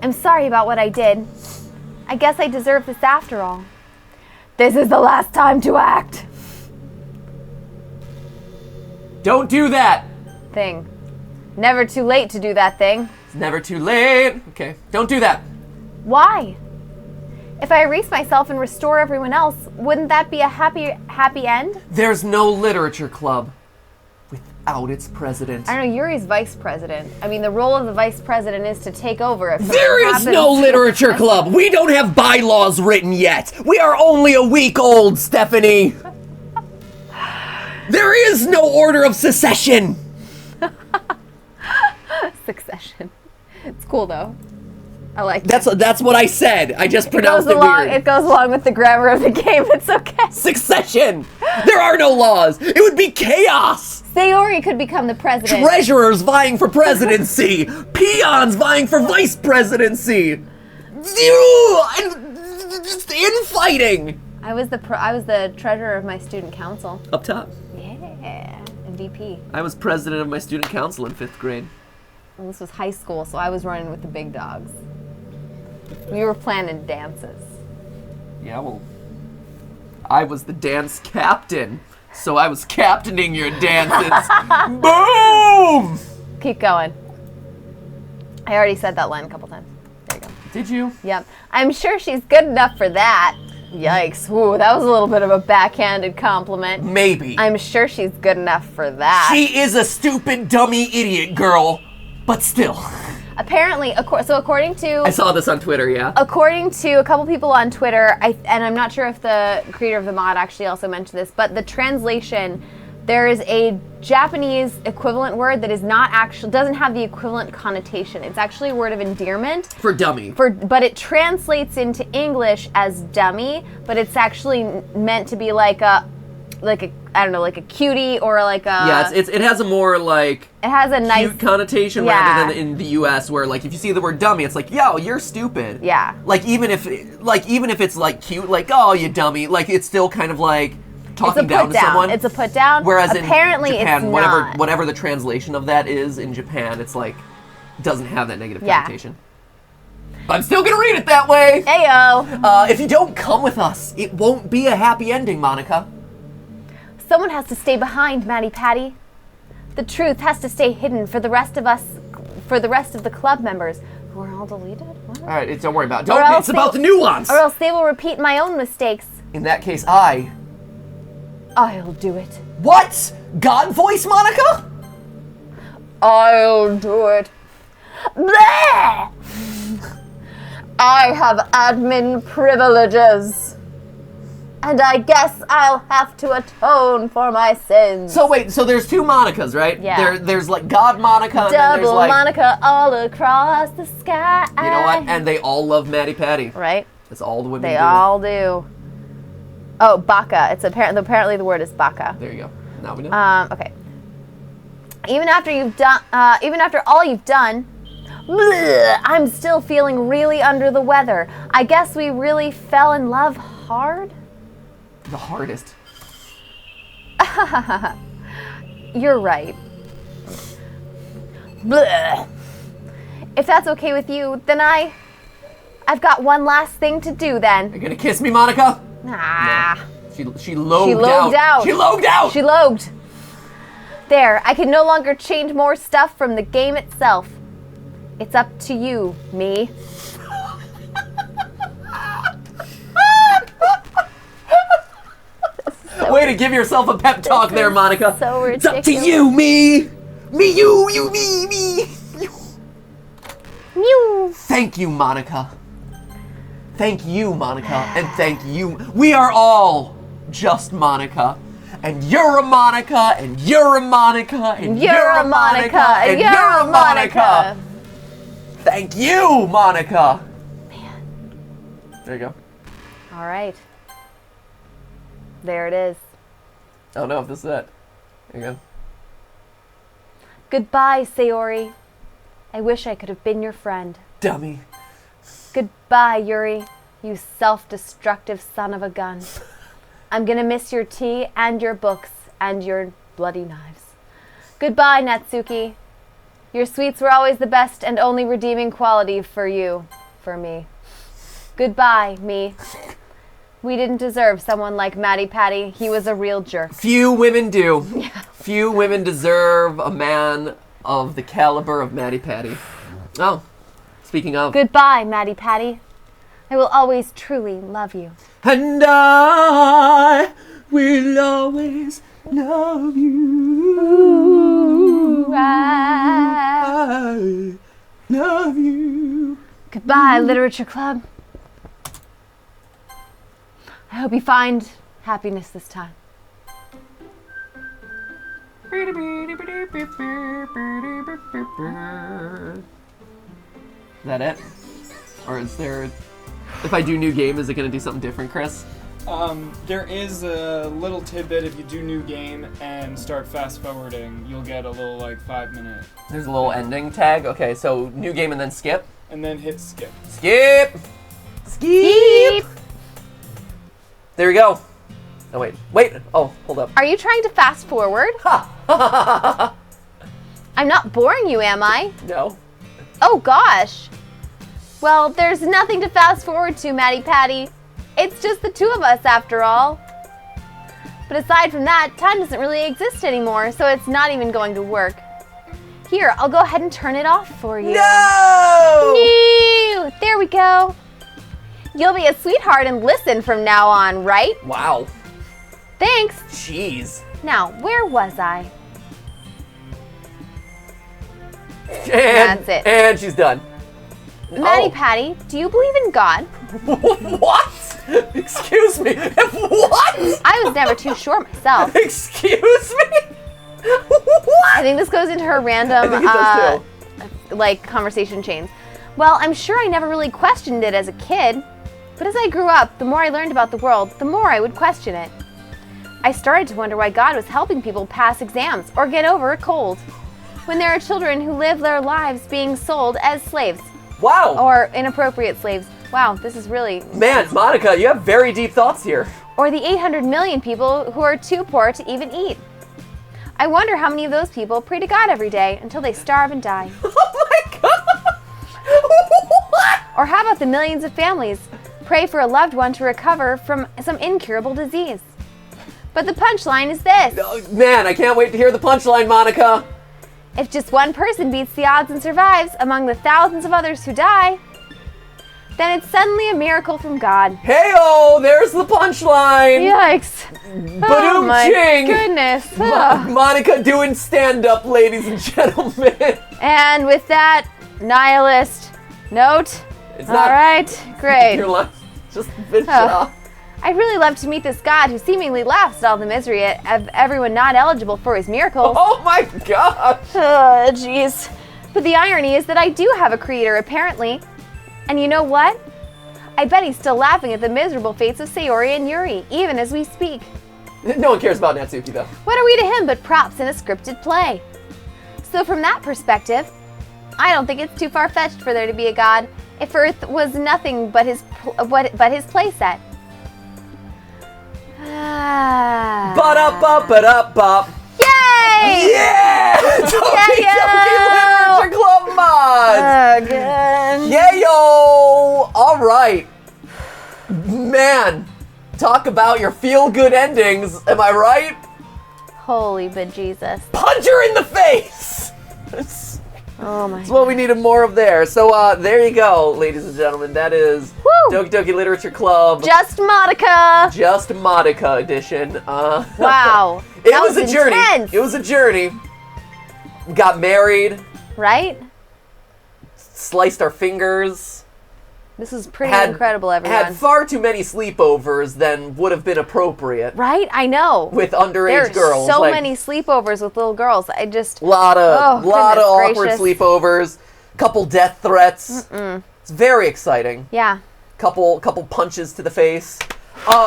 I'm sorry about what I did. I guess I deserve this after all. This is the last time to act. Don't do that! Thing. Never too late to do that thing. It's never too late. Okay, don't do that. Why? If I erase myself and restore everyone else, wouldn't that be a happy end? There's no literature club without its president. I don't know, Yuri's vice president. I mean, the role of the vice president is to take over if something There is happens. no literature club. We don't have bylaws written yet. We are only a week old, Stephanie. There is no order of secession. Succession. It's cool though. I like that. That's what I said. I just pronounced it weird. It goes along with the grammar of the game. It's okay. Succession. There are no laws. It would be chaos. Sayori could become the president. Treasurers vying for presidency. Peons vying for vice presidency. Infighting. I was the treasurer of my student council. Up top. Yeah, MVP. I was president of my student council in 5th grade. And this was high school, so I was running with the big dogs. We were planning dances. Yeah, well, I was the dance captain, so I was captaining your dances. Boom! Keep going. I already said that line a couple times. There you go. Did you? Yep. I'm sure she's good enough for that. Yikes. Ooh, that was a little bit of a backhanded compliment. Maybe. I'm sure she's good enough for that. She is a stupid, dummy idiot girl, but still. Apparently, according to... I saw this on Twitter, yeah. According to a couple people on Twitter, and I'm not sure if the creator of the mod actually also mentioned this, but the translation, there is a Japanese equivalent word that is not actually, doesn't have the equivalent connotation. It's actually a word of endearment. For dummy. But it translates into English as dummy, but it's actually meant to be like a I don't know, like a cutie or like a... Yeah, it has a more like... It has a nice... cute connotation Yeah. rather than in the U.S. where like if you see the word dummy, it's like, yo, you're stupid. Yeah. Like even if it's like cute, like, oh, you dummy, like it's still kind of like talking It's a down put to someone. It's a put down. Whereas apparently in Japan, it's whatever not. whatever the translation of that is in Japan, it's like doesn't have that negative Yeah. connotation. But I'm still gonna read it that way. Heyo. If you don't come with us, it won't be a happy ending, Monica. Someone has to stay behind, MattyPatty. The truth has to stay hidden for the rest of us, for the rest of the club members who are all deleted. What? All right, don't worry about it. Or Don't. else It's about they- the nuance. Or else they will repeat my own mistakes. In that case, I'll do it. What? God voice, Monica? I'll do it. Bleh! I have admin privileges. And I guess I'll have to atone for my sins. So wait, so there's two Monicas, right? Yeah. There's like God Monica, and then there's Double like Monica all across the sky. you know what? And they all love MattyPatty. Right? That's all the women They do. all do. Oh, baka. It's apparently the word is baka. There you go. Now we know. Okay. Even after all you've done, bleh, I'm still feeling really under the weather. I guess we really fell in love hard. The hardest. You're right. Bleh. If that's okay with you, then I've got one last thing to do then. You're gonna kiss me, Monica? Ah. No. She logged out. She logged out. She logged. There, I can no longer change more stuff from the game itself. It's up to you, me. Way to give yourself a pep talk there, Monica. So it's up to ridiculous. you, me. Me, you, me. You. Mew. Thank you, Monica. Thank you, Monica. And thank you. We are all just Monica. And you're a Monica, and you're a Monica, and You're a Monica, and you're a Monica. Thank you, Monica. Man. There you go. All right. There it is. I don't know if this is it. There you go. Goodbye, Sayori. I wish I could have been your friend. Dummy. Goodbye, Yuri, you self-destructive son of a gun. I'm gonna miss your tea and your books and your bloody knives. Goodbye, Natsuki. Your sweets were always the best and only redeeming quality for me. Goodbye, me. We didn't deserve someone like MattyPatty. He was a real jerk. Few women do. Few women deserve a man of the caliber of MattyPatty. Oh, speaking of. Goodbye, MattyPatty. I will always truly love you. And I will always love you. Ooh, I love you. Goodbye, Literature Club. I hope you find happiness this time. Is that it? Or is there... If I do new game, is it going to do something different, Chris? There is a little tidbit. If you do new game and start fast forwarding, you'll get a little 5-minute. There's a little ending tag. Okay, so new game and then skip. And then hit skip. Skip! Skip! There we go. Oh, wait. Oh, hold up. Are you trying to fast forward? Ha! I'm not boring you, am I? No. Oh gosh. Well, there's nothing to fast forward to, MattyPatty. It's just the two of us after all. But aside from that, time doesn't really exist anymore, so it's not even going to work. Here, I'll go ahead and turn it off for you. No! No! There we go. You'll be a sweetheart and listen from now on, right? Wow. Thanks. Jeez. Now, where was I? And, That's it. And she's done. MattyPatty, do you believe in God? What? Excuse me. What? I was never too sure myself. Excuse me? What? I think this goes into her random, I think it does too. conversation chains. Well, I'm sure I never really questioned it as a kid, but as I grew up, the more I learned about the world, the more I would question it. I started to wonder why God was helping people pass exams or get over a cold, when there are children who live their lives being sold as slaves. Wow. Or inappropriate slaves. Wow, this is really... Man, Monica, you have very deep thoughts here. Or the 800 million people who are too poor to even eat. I wonder how many of those people pray to God every day until they starve and die. Oh my god! What? Or how about the millions of families pray for a loved one to recover from some incurable disease? But the punchline is this. Man, I can't wait to hear the punchline, Monica. If just one person beats the odds and survives among the thousands of others who die, then it's suddenly a miracle from God. Hey-oh, there's the punchline. Yikes. Oh my Ba-doom-ching. goodness. Oh. Monica doing stand-up, ladies and gentlemen. And with that nihilist note, It's all not right, great. your life. Just finish it Oh. off. I'd really love to meet this God who seemingly laughs at all the misery of everyone not eligible for his miracles. Oh my gosh. Oh, jeez. But the irony is that I do have a creator, apparently. And you know what? I bet he's still laughing at the miserable fates of Sayori and Yuri, even as we speak. No one cares about Natsuki, though. What are we to him but props in a scripted play? So from that perspective, I don't think it's too far-fetched for there to be a god if Earth was nothing but his playset. Ba-da-ba-ba-da-ba. Yay! Yeah! Doki Yeah, Doki Literature Club Mods! Good. Yeah, yo! All right. Man, talk about your feel-good endings. Am I right? Holy bejesus. Punch her in the face! That's Oh my what we needed more of there. So, there you go, ladies and gentlemen. That is Woo! Doki Doki Literature Club. Just Monica! Just Modica edition. Wow. It That was a journey. intense. It was a journey. We got married, Right? sliced our fingers. This is pretty incredible, everyone. Had far too many sleepovers than would have been appropriate Right? I know. with underage There's girls. so like, many sleepovers with little girls. I just... lot of Oh, awkward goodness gracious. sleepovers, couple death threats. It's very exciting. Yeah. Couple punches to the face.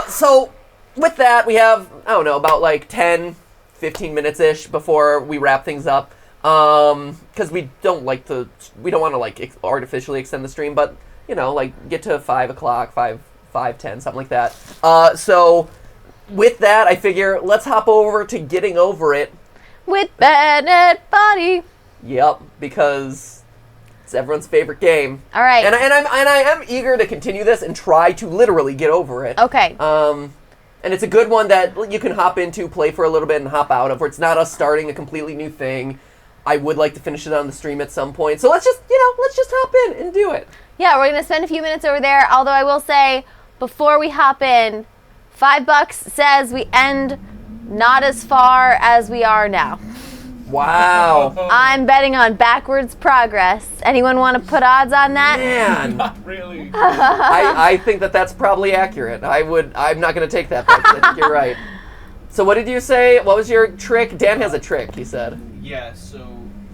So with that, we have, I don't know, about like 10, 15 minutes-ish before we wrap things up. Because we don't want to like artificially extend the stream, but you know, like get to 5 o'clock, 5:10, something like that. So with that, I figure let's hop over to Getting Over It. With MattyPatty. Yep, because it's everyone's favorite game. All right. And I am eager to continue this and try to literally get over it. Okay. And it's a good one that you can hop into, play for a little bit, and hop out of, where it's not us starting a completely new thing. I would like to finish it on the stream at some point. So let's just hop in and do it. Yeah, we're going to spend a few minutes over there, although I will say, before we hop in, $5 says we end not as far as we are now. Wow. I'm betting on backwards progress. Anyone want to put odds on that? Man. Not really. I think that's probably accurate. I'm not going to take that bet, 'cause I think you're right. So what did you say? What was your trick? Dan has a trick, he said. Yeah, so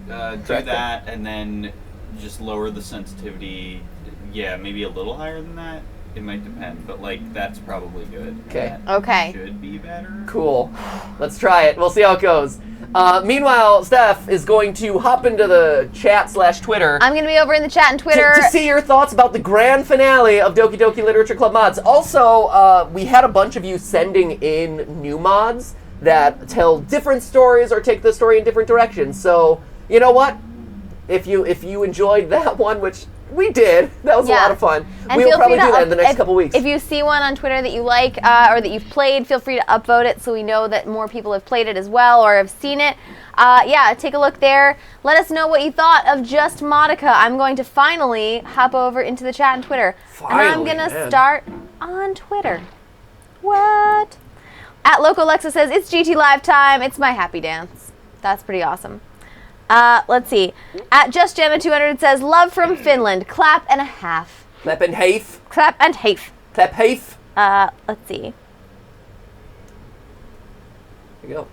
do Correct. that and then just lower the sensitivity. Yeah, maybe a little higher than that. It might depend, but like that's probably good. Okay. That Okay. should be better. Cool. Let's try it. We'll see how it goes. Meanwhile, Steph is going to hop into the chat/Twitter. I'm going to be over in the chat and Twitter. To see your thoughts about the grand finale of Doki Doki Literature Club mods. Also, we had a bunch of you sending in new mods that tell different stories or take the story in different directions. So, you know what? If you enjoyed that one, which we did, that was a lot of fun. And We will feel probably free do to that in the next couple weeks. If you see one on Twitter that you like or that you've played, feel free to upvote it so we know that more people have played it as well or have seen it. Yeah, take a look there. Let us know what you thought of Just Modica. I'm going to finally hop over into the chat and Twitter. And I'm Finally, going to man. start on Twitter. What? At Loco Alexa says, it's GTLive time. It's my happy dance. That's pretty awesome. Let's see. At JustJanna200 says, love from Finland. Clap and a half. Clap and half. Clap and half. Clap half. Let's see. There you go.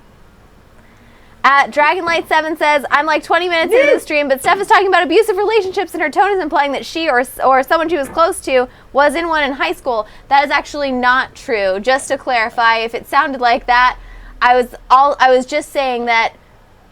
At Dragonlight7 says, I'm like 20 minutes into the stream, but Steph is talking about abusive relationships and her tone is implying that she or someone she was close to was in one in high school. That is actually not true. Just to clarify, if it sounded like that, I was just saying that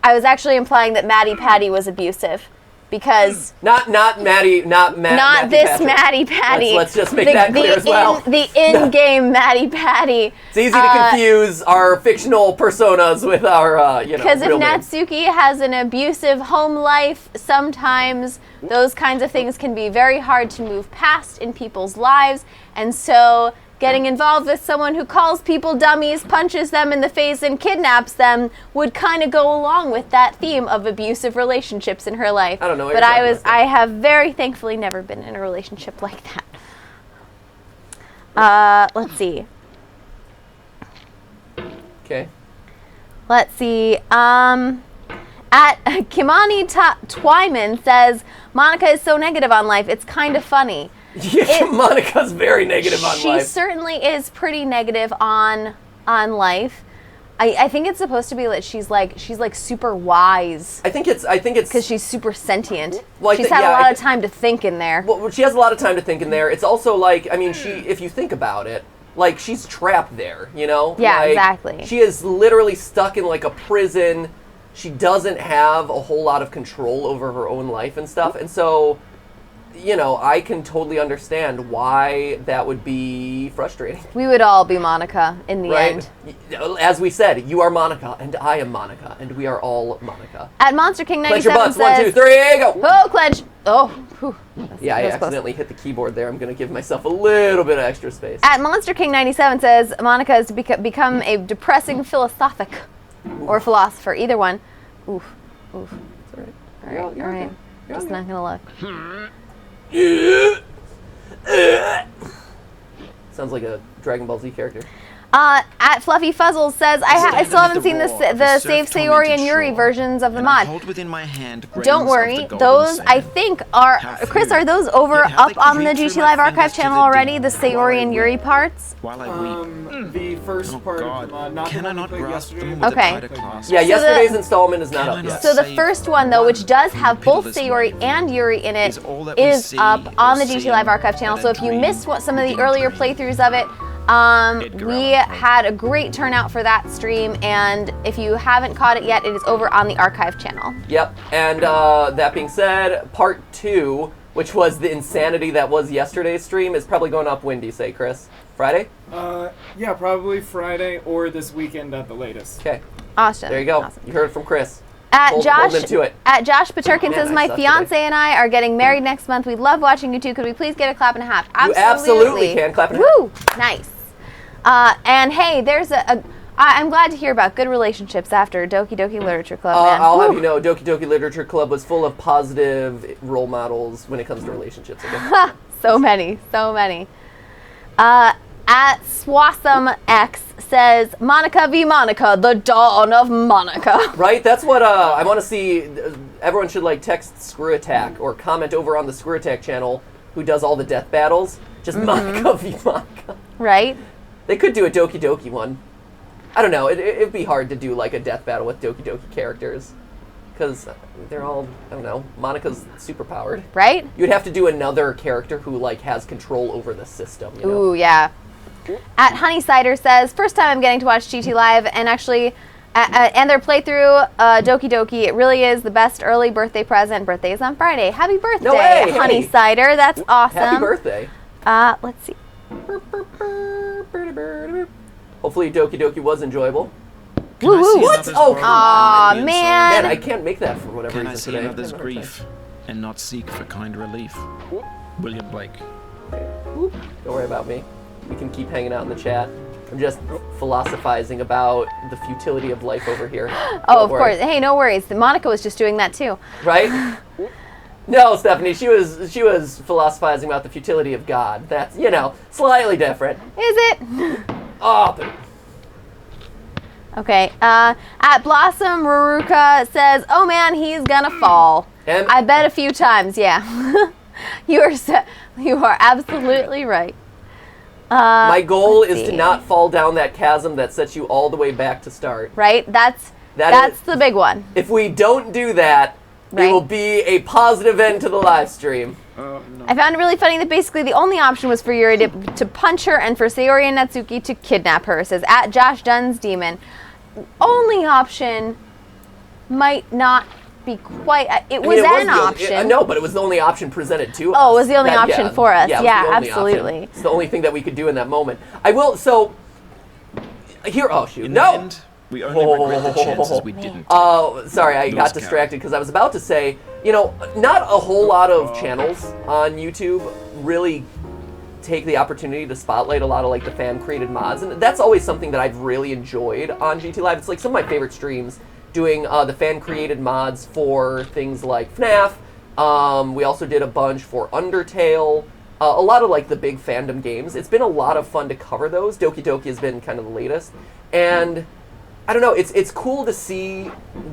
I was actually implying that MattyPatty was abusive. Because Not Maddie, not this MattyPatty. MattyPatty. Let's just make that clear as well. The in-game MattyPatty. It's easy to confuse our fictional personas with our, Because if real names. Natsuki has an abusive home life, sometimes those kinds of things can be very hard to move past in people's lives. And so getting involved with someone who calls people dummies, punches them in the face, and kidnaps them would kind of go along with that theme of abusive relationships in her life. I don't know what But you're talking about. I have very thankfully never been in a relationship like that. Let's see. Okay. Let's see. At Kimani Twyman says, Monica is so negative on life. It's kind of funny. Yeah, Monica's very negative on She life. certainly is pretty negative on life. I think it's supposed to be that she's like super wise I think it's because she's super sentient. Well, She's had a lot of time to think in there. Well, she has a lot of time to think in there. It's also like, I mean, if you think about it, like, she's trapped there, you know? Yeah, like, exactly. She is literally stuck in, like, a prison. She doesn't have a whole lot of control over her own life and stuff. And so, you know, I can totally understand why that would be frustrating. We would all be Monica in the Right? end. As we said, you are Monica, and I am Monica, and we are all Monica. At Monster King 97 Clench your butts. says, 1, 2, 3, go! Oh, clench. Oh, whew. Yeah, I That was close. accidentally hit the keyboard there. I'm going to give myself a little bit of extra space. At Monster King 97 says Monica has become a depressing philosophic or philosopher, either one. Oof, oof. It's all right. All You're right. okay. You're Just okay. not gonna look. Sounds like a Dragon Ball Z character. At Fluffy Fuzzles says I still haven't seen the Save Sayori and Yuri versions of the mod. Don't worry, those I think are Chris. Are those over up on the GTLive archive channel already? The Sayori and Yuri parts. The first part of the mod, not the one we played yesterday. Okay. Yeah, yesterday's installment is not up yet. So the first one though, which does have both Sayori and Yuri in it, is up on the GTLive archive channel. So if you missed some of the earlier playthroughs of it, we had a great turnout for that stream, and if you haven't caught it yet, it is over on the archive channel. Yep, and that being said, part 2, which was the insanity that was yesterday's stream, is probably going up when do you say, Chris? Friday? Yeah, probably Friday or this weekend at the latest. Okay, Awesome. there you go. Awesome. You heard it from Chris. At Hold Josh, him to it. at Josh Paterkin Man, says, I my suck fiance today. and I are getting married next month. We love watching you two. Could we please get a clap and a half? You absolutely can. Clap and a Woo! Nice. And hey, there's I'm glad to hear about good relationships after Doki Doki Literature Club, man. I'll have Woo. you know, Doki Doki Literature Club was full of positive role models when it comes to relationships. Okay? So many, so many. At Swasam X says, Monica v. Monica, the dawn of Monica. Right? That's what I want to see. Everyone should like text Screw Attack or comment over on the Screw Attack channel who does all the death battles. Just Monica v. Monica. Right? They could do a Doki Doki one. I don't know. It'd be hard to do like a death battle with Doki Doki characters. Because they're all, I don't know, Monica's super powered. Right? You'd have to do another character who like has control over the system. You know? Ooh, yeah. At Honey Cider says, first time I'm getting to watch GTLive, and actually, and their playthrough, Doki Doki, it really is the best early birthday present. Birthday is on Friday. Happy birthday, No way, Honey hey. Cider. That's awesome. Happy birthday. Let's see. Hopefully Doki Doki was enjoyable. Woo woo. What? Oh, Aw, man. man, I can't make that for whatever Can I reason see today. another's grief and not seek for kind relief? William Blake. Don't worry about me. We can keep hanging out in the chat. I'm just philosophizing about the futility of life over here. Oh, Don't of worry. course. Hey, no worries. Monica was just doing that too. Right? No, Stephanie, she was philosophizing about the futility of God. That's, you know, slightly different. Is it? Oh, but Okay. At Blossom Ruruka says, "Oh man, he's gonna fall." And- I bet a few times. Yeah. You are absolutely right. my goal let's is to see. not fall down that chasm that sets you all the way back to start. Right. That's That is- the big one. If we don't do that, Right. it will be a positive end to the live stream. I found it really funny that basically the only option was for Yuri to punch her and for Sayori and Natsuki to kidnap her. Says at Josh Dunn's Demon. Only option might not be quite. It was an option. No, but it was the only option presented to us. Oh, it was the only option for us. it was Yeah, the only absolutely. option. It's the only thing that we could do in that moment. I will, so, here, oh shoot, In no! the end, we only regret the chances we didn't. Oh, sorry, I got Loose distracted because I was about to say, you know, not a whole lot of channels on YouTube really take the opportunity to spotlight a lot of like the fan created mods, and that's always something that I've really enjoyed on GTLive. It's like some of my favorite streams, doing the fan created mods for things like FNAF. We also did a bunch for Undertale, a lot of like the big fandom games. It's been a lot of fun to cover those. Doki Doki has been kind of the latest, and I don't know, it's cool to see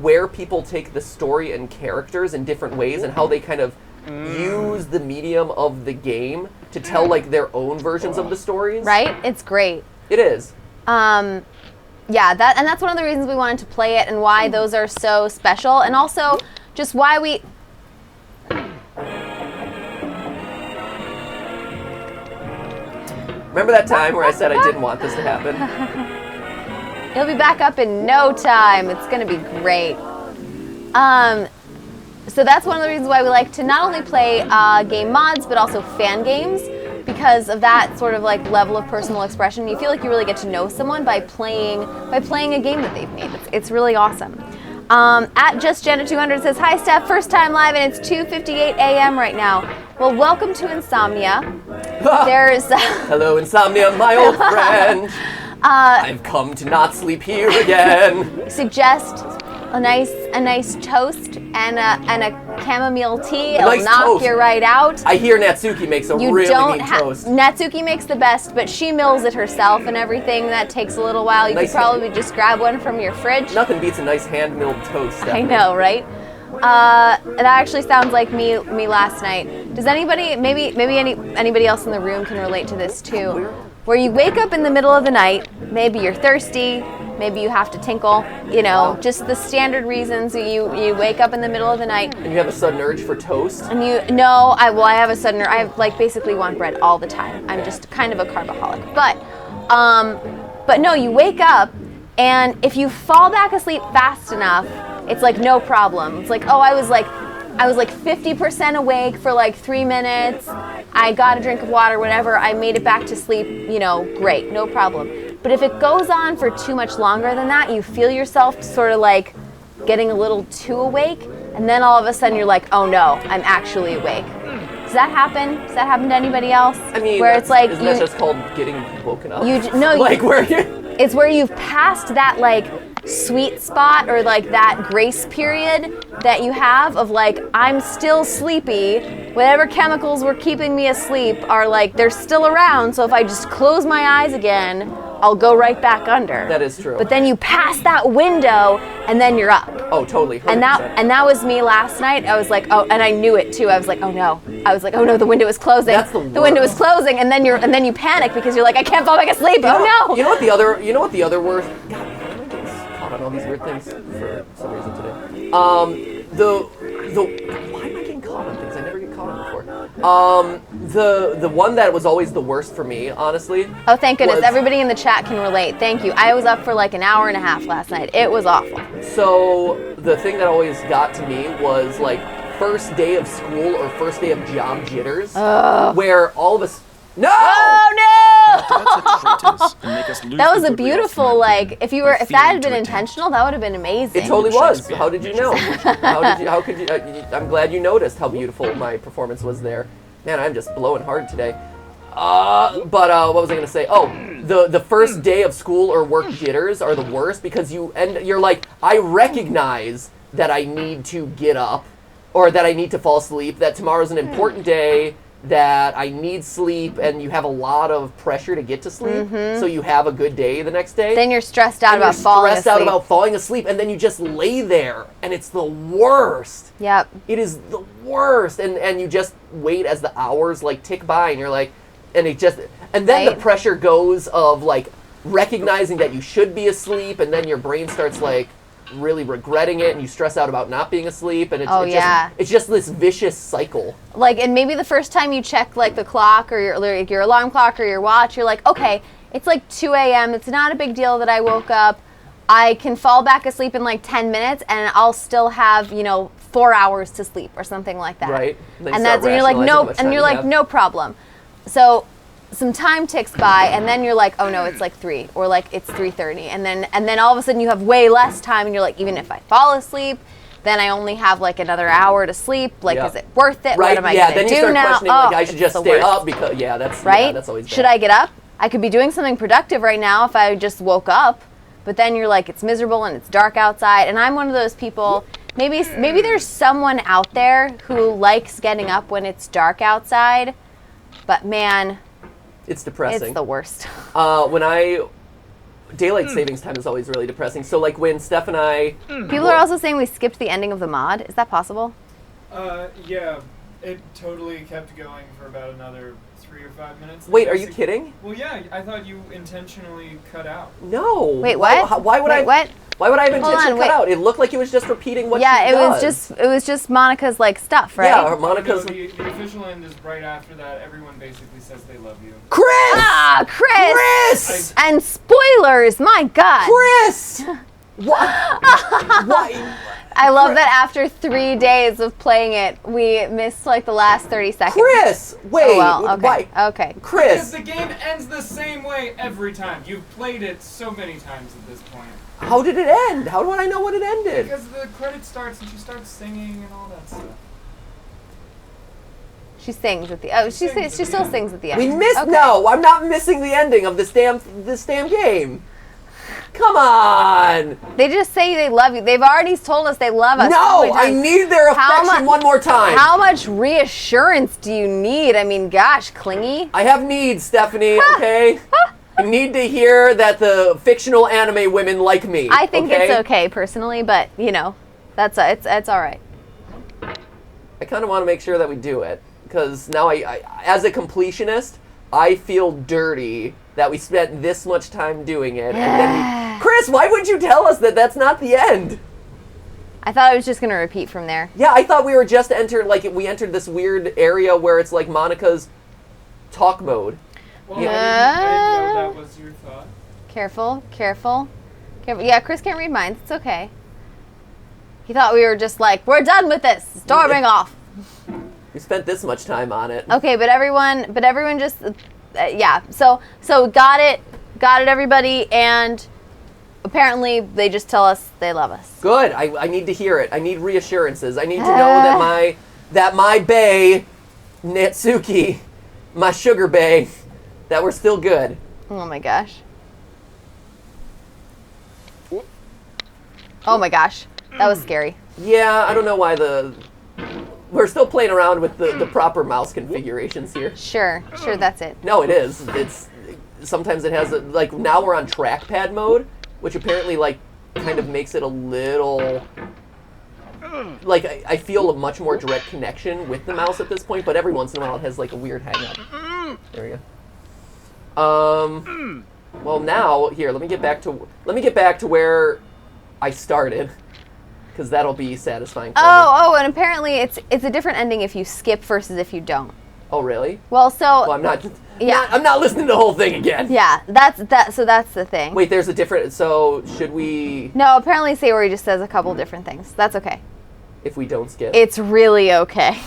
where people take the story and characters in different ways and how they kind of use the medium of the game to tell like their own versions of the stories. Right? It's great. It is. yeah, that's one of the reasons we wanted to play it and why those are so special, and also just why we. Remember that time where I said I didn't want this to happen? He'll be back up in no time. It's gonna be great. So that's one of the reasons why we like to not only play game mods, but also fan games, because of that sort of like level of personal expression. You feel like you really get to know someone by playing a game that they've made. It's really awesome. At JustJenna200 says, "Hi Steph, first time live, and it's 2:58 a.m. right now. Well, welcome to Insomnia. There's Hello, Insomnia, my old friend. I've come to not sleep here again. Suggest a nice toast and a chamomile tea. It'll nice knock toast. you right out. I hear Natsuki makes a really mean toast. Natsuki makes the best, but she mills it herself and everything. That takes a little while. You could probably just grab one from your fridge. Nothing beats a nice hand-milled toast, Stephanie. I know, right? That actually sounds like me last night. Does anybody, anybody else in the room can relate to this too? Where you wake up in the middle of the night, maybe you're thirsty, maybe you have to tinkle, just the standard reasons. You wake up in the middle of the night. And you have a sudden urge for toast? And I have a sudden urge. I basically want bread all the time. I'm just kind of a carbaholic. But no, you wake up, and if you fall back asleep fast enough, it's like no problem. It's like, oh, I was like 50% awake for like 3 minutes. I got a drink of water, whatever. I made it back to sleep, great, no problem. But if it goes on for too much longer than that, you feel yourself sort of like getting a little too awake, and then all of a sudden you're like, oh no, I'm actually awake. Does that happen? Does that happen to anybody else? I mean, where it's like isn't that just called getting woken up? It's where you've passed that like sweet spot or like that grace period that you have of like, I'm still sleepy. Whatever chemicals were keeping me asleep are like, they're still around. So if I just close my eyes again, I'll go right back under. That is true. But then you pass that window and then you're up. Oh, totally. 100%. And that was me last night. I was like, oh, and I knew it too. I was like, oh no. The window is closing. That's the worst. The window is closing, and then you panic because you're like, I can't fall back asleep. Oh no. You know what the other worst? God, I'm getting caught on all these weird things for some reason today. Why am I getting caught on things I never get caught on before? The one that was always the worst for me, honestly. Oh, thank goodness. Everybody in the chat can relate. Thank you. I was up for like an hour and a half last night. It was awful. So the thing that always got to me was like first day of school or first day of job jitters, where all of us. No! Oh no! That was a beautiful, like, if that had been intentional, that would have been amazing. It totally was. How did you know? How could you? I'm glad you noticed how beautiful my performance was there. Man, I'm just blowing hard today. But what was I gonna say? Oh, the first day of school or work jitters are the worst because you're like, I recognize that I need to get up or that I need to fall asleep, that tomorrow's an important day, that I need sleep, and you have a lot of pressure to get to sleep, so you have a good day the next day. Then you're stressed out about falling asleep, and then you just lay there, and it's the worst. Yep. It is the worst, and you just wait as the hours like tick by, and you're like, and then the pressure goes of like recognizing that you should be asleep, and then your brain starts like really regretting it, and you stress out about not being asleep, and it's just this vicious cycle. Like, and maybe the first time you check like the clock or your alarm clock or your watch, you're like, okay, it's like 2 a.m. It's not a big deal that I woke up. I can fall back asleep in like 10 minutes, and I'll still have 4 hours to sleep or something like that. Right. And you're like, nope, and you're like, no problem. So some time ticks by, and then you're like, oh no, it's like 3, or like it's 3:30, and then all of a sudden you have way less time, and you're like, even if I fall asleep, then I only have like another hour to sleep. Like, is it worth it? Right. What am I going to do now? Then you start questioning, like, I should just stay up because that's right. Yeah, that's always bad. Should I get up? I could be doing something productive right now if I just woke up, but then you're like, it's miserable and it's dark outside, and I'm one of those people. Maybe there's someone out there who likes getting up when it's dark outside, but man, it's depressing. It's the worst. Daylight savings time is always really depressing. So like when Steph and I... People are also saying we skipped the ending of the mod. Is that possible? Yeah. It totally kept going for about another 3 or 5 minutes. Wait, are you kidding? Well, yeah, I thought you intentionally cut out. No. Wait, what? Why would Wait, I? what? Why would I have Hold intentionally on, cut wait. out? It looked like it was just repeating what Yeah, she it does. was just Monica's like stuff, right? Yeah, or No, Monica's. the official end is right after that. Everyone basically says they love you. Chris! Ah, Chris! Chris! And spoilers, my God. Chris! What? Why? I love that after 3 days of playing it, we missed like the last 30 seconds. Chris! Wait. Oh, well, okay. Why? Okay. Because Chris! the game ends the same way every time. You've played it so many times at this point. How did it end? How do I know when it ended? Because the credit starts and she starts singing and all that stuff. She sings at the. Oh, she sings she at the still end. sings at the end. We missed. Okay. No, I'm not missing the ending of this damn game. Come on! They just say they love you. They've already told us they love us. so No, many I times. need their How affection mu- one more time. How much reassurance do you need? I mean, gosh, Clingy. I have needs, Stephanie, okay? I need to hear that the fictional anime women like me. I think it's okay personally, but you know, it's all right. I kind of want to make sure that we do it because now I as a completionist, I feel dirty that we spent this much time doing it. And then Chris, why would you tell us that that's not the end? I thought I was just gonna repeat from there. Yeah, I thought we were just we entered this weird area where it's like Monica's talk mode. Well, I didn't know that was your thought. Careful, careful, careful. Yeah, Chris can't read minds. It's okay. He thought we were just like, we're done with this, storming off. We spent this much time on it. Okay, but everyone just, yeah. So got it, everybody, and apparently they just tell us they love us. Good. I need to hear it. I need reassurances. I need to know that my bae, Natsuki, my sugar bae, that we're still good. Oh my gosh. Oh my gosh, that was scary. Yeah, I don't know why we're still playing around with the proper mouse configurations here. Sure, that's it. No, it is. Sometimes it has like now we're on trackpad mode, which apparently like kind of makes it a little like I feel a much more direct connection with the mouse at this point, but every once in a while it has like a weird hang up. There we go. Well now here, let me get back to where I started, because that'll be satisfying for me. Oh, and apparently it's a different ending if you skip versus if you don't. Oh really? Well, so Well, I'm not listening to the whole thing again. yeah, that's the thing. Wait, there's a different. So should we, No, apparently Sayori just says a couple different things. That's okay. if we don't skip? It's really okay.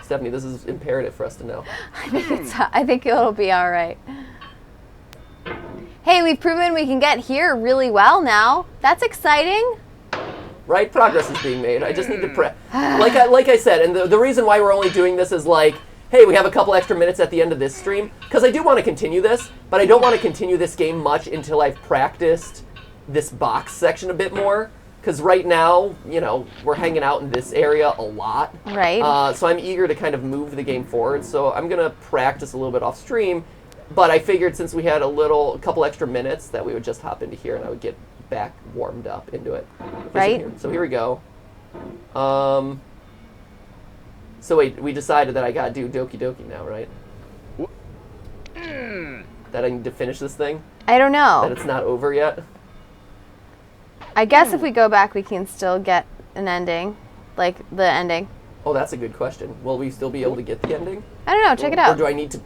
Stephanie, this is imperative for us to know. I think it'll be all right. Hey, we've proven we can get here really well now. That's exciting. Right? Progress is being made. I just need to like I said, and the reason why we're only doing this is like, hey, we have a couple extra minutes at the end of this stream, because I do want to continue this, but I don't want to continue this game much until I've practiced this box section a bit more, because right now, you know, we're hanging out in this area a lot. Right. So I'm eager to kind of move the game forward, so I'm going to practice a little bit off stream, but I figured since we had a couple extra minutes that we would just hop into here and I would get back warmed up into it. Right. So here we go. So wait, we decided that I gotta do Doki Doki now, right? That I need to finish this thing? I don't That know. it's not over yet? I guess if we go back, we can still get an ending, like the ending. Oh, that's a good question. Will we still be able to get the ending? I don't know. Check it Or out. do I need to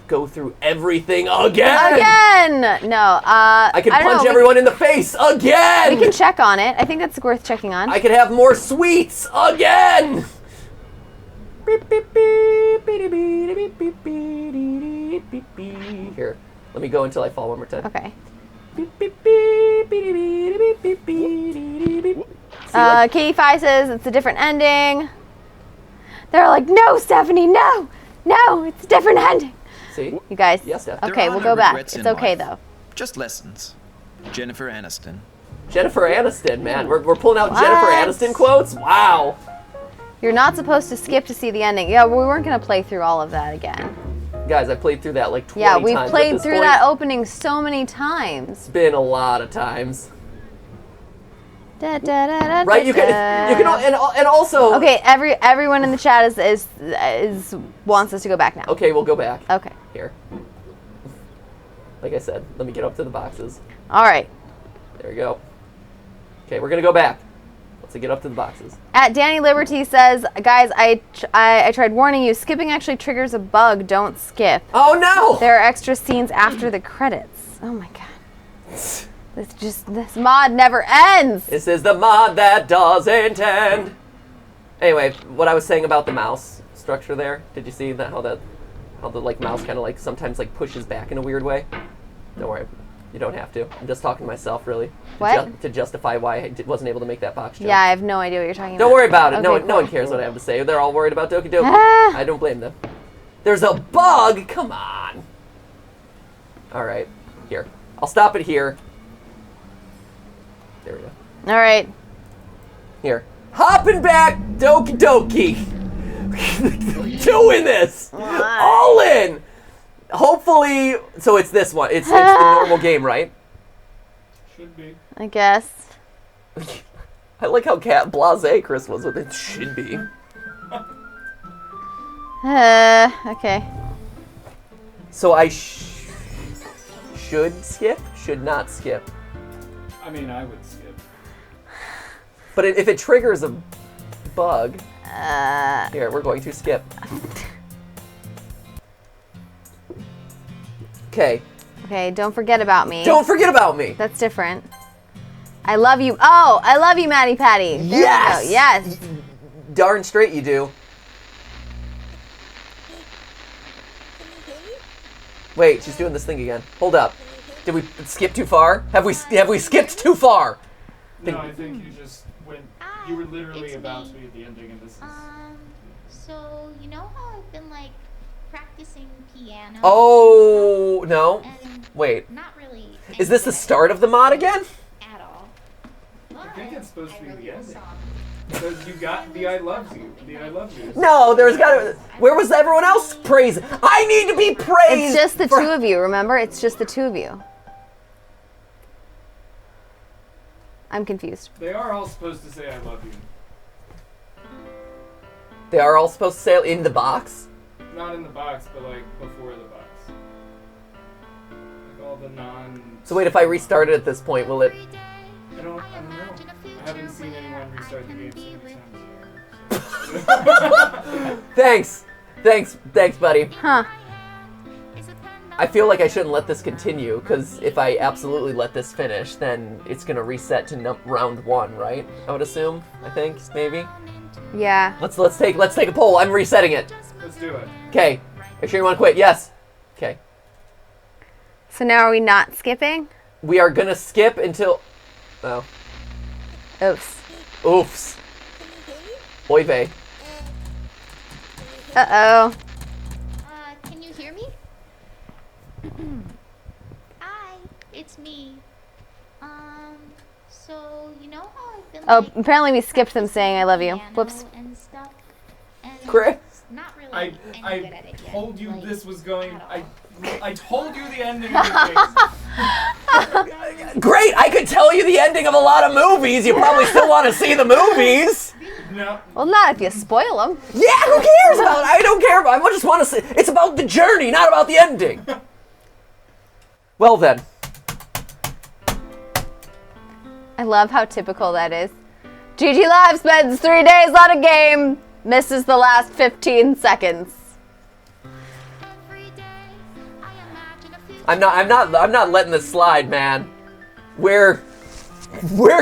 go through everything again? Again! No. I can don't punch know. everyone in the face again! We can check on it. I think that's worth checking on. I could have more sweets again! Here, let me go until I fall one more time. Okay. See, Katie Phi says it's a different ending. They're like, no, Stephanie, no, it's a different ending. see? You guys. Yes, Steph. There Okay, are we'll no go back. regrets It's in okay life. though. Just lessons. Jennifer Aniston. Jennifer Aniston, man. We're pulling out What? Jennifer Aniston quotes? Wow. You're not supposed to skip to see the ending. Yeah, we weren't gonna play through all of that again. Guys, I played through that like 20 Yeah, times. we've at played this through point. that opening so many times. It's been a lot of times. Right? You can and also. Okay, everyone in the chat is wants us to go back now. Okay, we'll go back. Okay. Here. Like I said, let me get up to the boxes. All right. There we go. Okay, we're gonna go back. Let's get up to the boxes. At Danny Liberty says, guys, I tried warning you. Skipping actually triggers a bug. Don't skip. Oh no! There are extra scenes after the credits. Oh my god. This mod never ends. This is the mod that doesn't end. Anyway, what I was saying about the mouse structure there. Did you see that? How the like mouse kind of like sometimes like pushes back in a weird way. Don't worry, you don't have to. I'm just talking to myself really. What? To justify why I wasn't able to make that box jump. Yeah, I have no idea what you're talking about. Don't worry about it. Okay, No one cares what I have to say. They're all worried about Doki Doki. Ah. I don't blame them. There's a bug. Come on. All right, here. I'll stop it here. There we go. All right. Here. Hopping back, Doki Doki. Doing this. All in. Hopefully, so it's this one. It's the normal game, right? Should be. I guess. I like how blasé Chris was with it. Should be. Okay. So I should skip? Should not skip. I mean, I would skip. But if it triggers a bug, here, we're going to skip. Okay. Okay, don't forget about me. Don't forget about me. That's different. I love you. Oh, I love you, MattyPatty. There Yes. we go. Yes. Darn straight you do. Wait, she's doing this thing again. Hold up. Did we skip too far? Have we skipped too far? No, I think you just went. You were literally about to be at the ending, and this is. So you know how I've been like practicing piano? Oh no. And Wait. not really. Is this the start of the mod again? At all. I think it's supposed to be wrote the a ending. song. Because you got the I love you. The I love you. No, there's gotta. Where was everyone else praised? I need to be praised. It's just the two of you, remember? It's just the two of you. I'm confused. They are all supposed to say I love you. They are all supposed to say in the box. Not in the box, but like before the box. Like all the non. So wait, if I restart it at this point, will it? I don't know. I haven't seen anyone restart the game so many times. Thanks, buddy. Huh. I feel like I shouldn't let this continue, because if I absolutely let this finish, then it's gonna reset to round 1, right? I would assume. I think maybe. Yeah. Let's take a poll. I'm resetting it. Let's do it. Okay. Are you sure you want to quit? Yes. Okay. So now are we not skipping? We are gonna skip until. Oh. Oops. Oops. Oy vey. Uh-oh. Can you hear me? Hi, it's me. So you know how I've been Oh, like, apparently we skipped them saying I love you. piano Whoops. and stuff, and Chris. not really any good at it yet. Told you like, this was going. at all. I told you the ending of the game. Great. I could tell you the ending of a lot of movies. You probably still want to see the movies. No. Well, not if you spoil them. Yeah. Who cares about it? I don't care. I just want to see. It's about the journey, not about the ending. Well then. I love how typical that is. GTLive spends 3 days on a game, misses the last 15 seconds. I'm not letting this slide, man. We're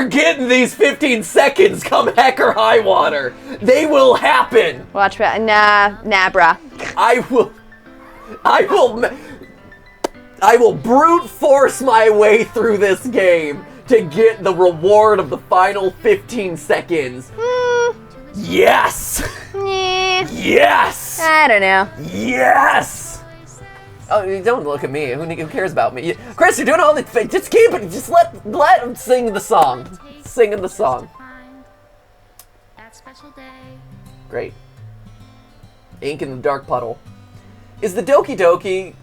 getting these 15 seconds come heck or high water. They will happen. Watch that. Nah, bruh. I will brute force my way through this game to get the reward of the final 15 seconds. Yes! Yeah. Yes! I don't know. Yes! Oh, don't look at me. Who cares about me? Chris, you're doing all the things. Just keep it. Just let him sing the song. Singing the song. That special day. Great. Ink in the dark puddle. Is the Doki Doki...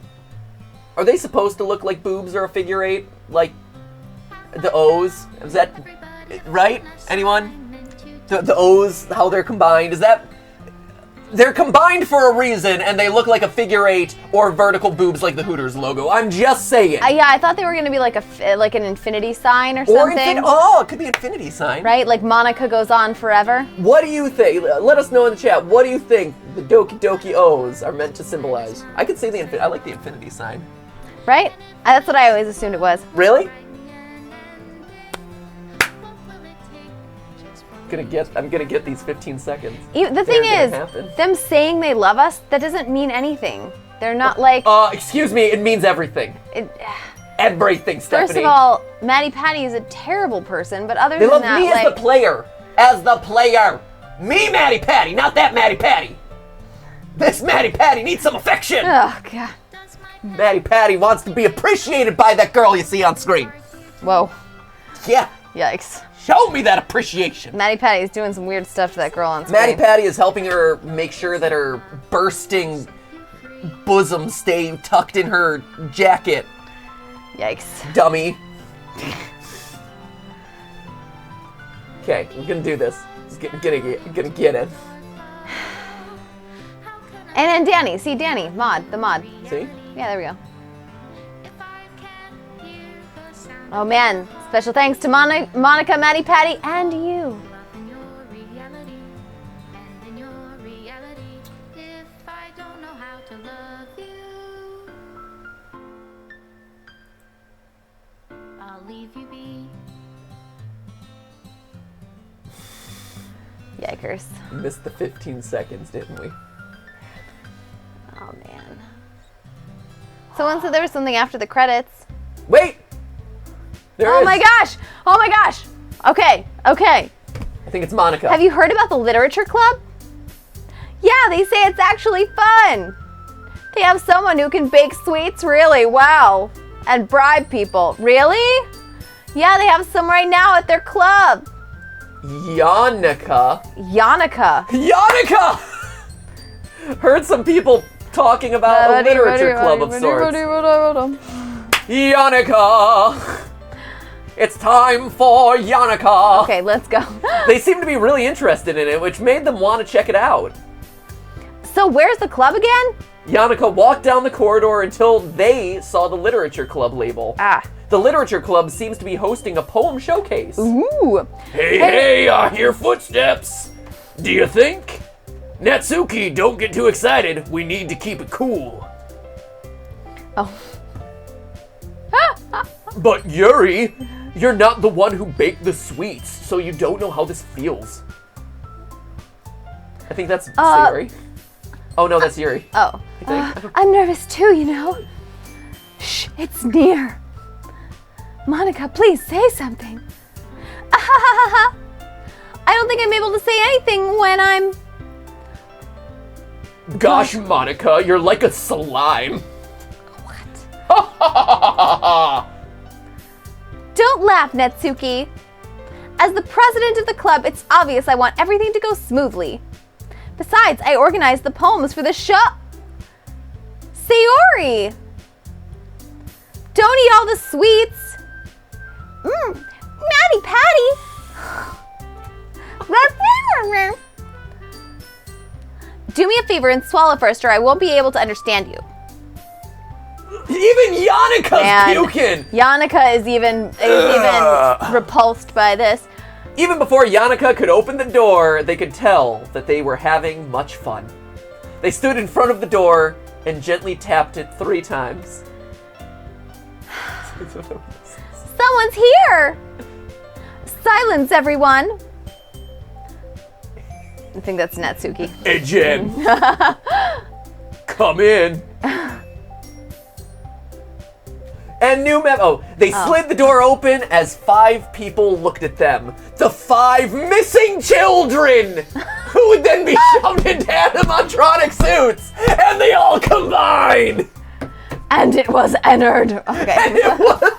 Are they supposed to look like boobs or a figure 8? Like the O's? Is that... Right? Anyone? The O's, how they're combined. Is that... They're combined for a reason, and they look like a figure 8 or vertical boobs like the Hooters logo. I'm just saying. Yeah, I thought they were going to be like like an infinity sign or something. It could be infinity sign. Right? Like Monica goes on forever. What do you think? Let us know in the chat. What do you think the Doki Doki O's are meant to symbolize? I could say I like the infinity sign. Right? That's what I always assumed it was. Really? I'm gonna get these 15 seconds. The thing is, them saying they love us, that doesn't mean anything. They're not like... excuse me, it means everything. Everything, Stephanie. First of all, MattyPatty is a terrible person, but other they than love that, me like... as the player. As the player. Me, MattyPatty, not that MattyPatty. This MattyPatty needs some affection. Oh, God. MattyPatty wants to be appreciated by that girl you see on screen. Whoa. Yeah. Yikes. Show me that appreciation. MattyPatty is doing some weird stuff to that girl on screen. MattyPatty is helping her make sure that her bursting bosom stay tucked in her jacket. Yikes. Dummy. Okay, I'm gonna do this. I'm gonna get it. And then Danny. See, Danny. The mod. See? Yeah, there we go. Oh, man. Special thanks to Monica, MattyPatty, and you. Yikers. We missed the 15 seconds, didn't we? Oh, man. Someone said there was something after the credits. Wait! There is. My gosh! Oh my gosh! Okay. I think it's Monica. Have you heard about the literature club? Yeah, they say it's actually fun. They have someone who can bake sweets, really, wow. And bribe people. Really? Yeah, they have some right now at their club. Yannicka. Heard some people talking about a literature club of sorts. Yannicka. It's time for Yannicka. Okay, let's go. They seem to be really interested in it, which made them want to check it out. So where's the club again? Yannicka walked down the corridor until they saw the literature club label. The literature club seems to be hosting a poem showcase. Ooh. Hey, I hear footsteps. Do you think? Natsuki, don't get too excited. We need to keep it cool. Oh. But Yuri, you're not the one who baked the sweets, so you don't know how this feels. I think that's Yuri. Oh no, that's Yuri. Oh. I'm nervous too, you know. Shh, it's near. Monica, please say something. I don't think I'm able to say anything when I'm... Gosh, Monica, you're like a slime. What? Don't laugh, Natsuki. As the president of the club, it's obvious I want everything to go smoothly. Besides, I organized the poems for the show. Sayori! Don't eat all the sweets. MattyPatty! Do me a favor and swallow first, or I won't be able to understand you. Even Yannika's puking! Yannicka is even repulsed by this. Even before Yannicka could open the door, they could tell that they were having much fun. They stood in front of the door and gently tapped it 3 times. Someone's here! Silence, everyone! I think that's Natsuki. Hey, Jen. Come in. And new memo. They slid the door open as 5 people looked at them. The 5 missing children! Who would then be shoved into animatronic suits! And they all combined! And it was Ennard. Okay. And it was...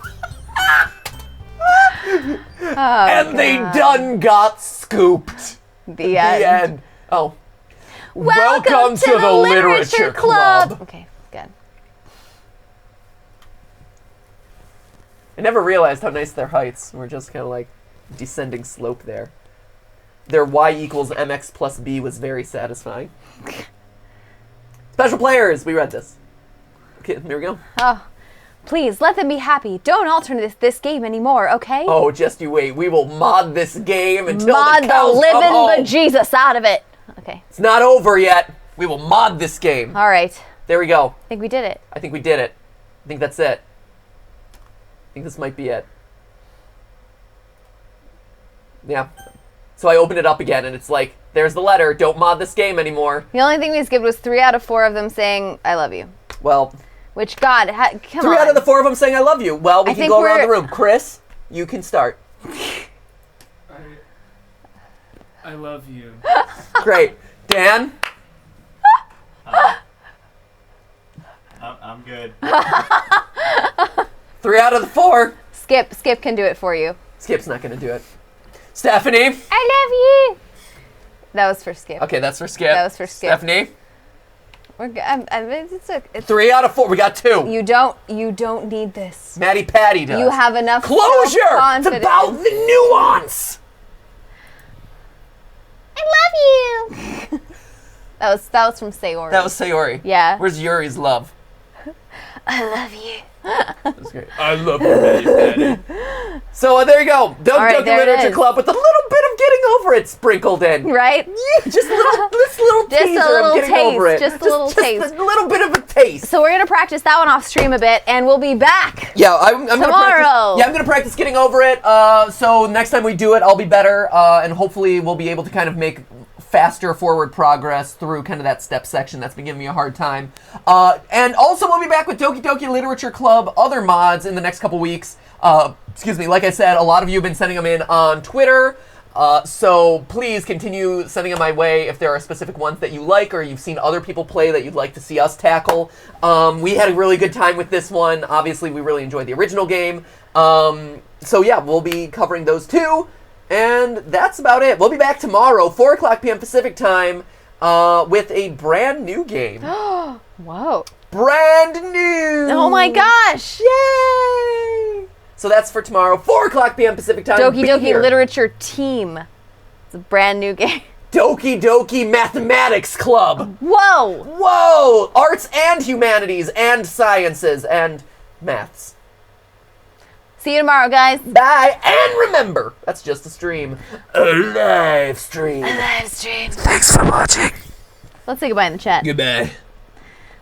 and they done got scooped. The end. Oh. Welcome to the Literature Club. Okay, good. I never realized how nice their heights. We're just kind of like... descending slope there. Their y equals mx plus b was very satisfying. Special players, we read this. Okay, here we go. Oh, please let them be happy. Don't alter this game anymore, okay? Oh, just you wait. We will mod this game until Mod the the cows come living home. bejesus out of it. Okay. It's not over yet. We will mod this game. All right. There we go. I think we did it. I think we did it. I think that's it. I think this might be it. Yeah. So I open it up again, and it's like, there's the letter. Don't mod this game anymore. The only thing we skipped was 3 out of 4 of them saying, I love you. Well, Which, God, come 3 on. out of the 4 of them saying I love you. Well, we I can think go around we're- the room. Chris, you can start. I love you. Great. Dan? I'm good. 3 out of the 4. Skip can do it for you. Skip's not going to do it. Stephanie? I love you. That was for Skip. Okay, that's for Skip. That was for Skip. Stephanie? We're good. It's 3 out of 4. We got 2. You don't need this. MattyPatty does. You have enough Closure! It's self-confidence. about the nuance! I love you. that was from Sayori. That was Sayori. Yeah. Where's Yuri's love? I love you. That's great. I love you, MattyPatty. So there you go. Doki right, Doki there it Literature is. Club with a little bit of getting over it sprinkled in. Right? Just this little Just a teaser little of getting taste, over it. just a little taste. A little bit of a taste. So we're gonna practice that one off stream a bit, and we'll be back. Yeah, I'm gonna Tomorrow. practice. Yeah, I'm gonna practice getting over it. So next time we do it, I'll be better, and hopefully we'll be able to kind of make faster forward progress through kind of that step section that's been giving me a hard time. And also we'll be back with Doki Doki Literature Club other mods in the next couple weeks. Excuse me, like I said, a lot of you have been sending them in on Twitter. So please continue sending them my way if there are specific ones that you like or you've seen other people play that you'd like to see us tackle. We had a really good time with this one. Obviously, we really enjoyed the original game. So yeah, we'll be covering those too. And that's about it. We'll be back tomorrow, 4 o'clock p.m. Pacific time, with a brand new game. Whoa. Brand new! Oh my gosh. Yay! So that's for tomorrow, 4 o'clock p.m. Pacific time. Doki Be Doki here. Literature Team. It's a brand new game. Doki Doki Mathematics Club. Whoa. Whoa! Arts and humanities and sciences and maths. See you tomorrow, guys. Bye! And remember, that's just a stream. A live stream. Live stream. Thanks for watching. Let's say goodbye in the chat. Goodbay.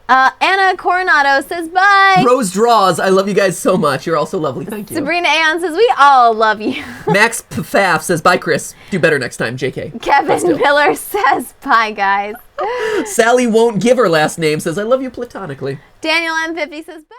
Anna Coronado says bye. Rose Draws, I love you guys so much. You're all so lovely. Thank you. Sabrina Aon says we all love you. Max Pfaff says, bye, Chris. Do better next time, JK. Kevin still. Miller says bye, guys. Sally won't give her last name, says, I love you platonically. Daniel M50 says bye.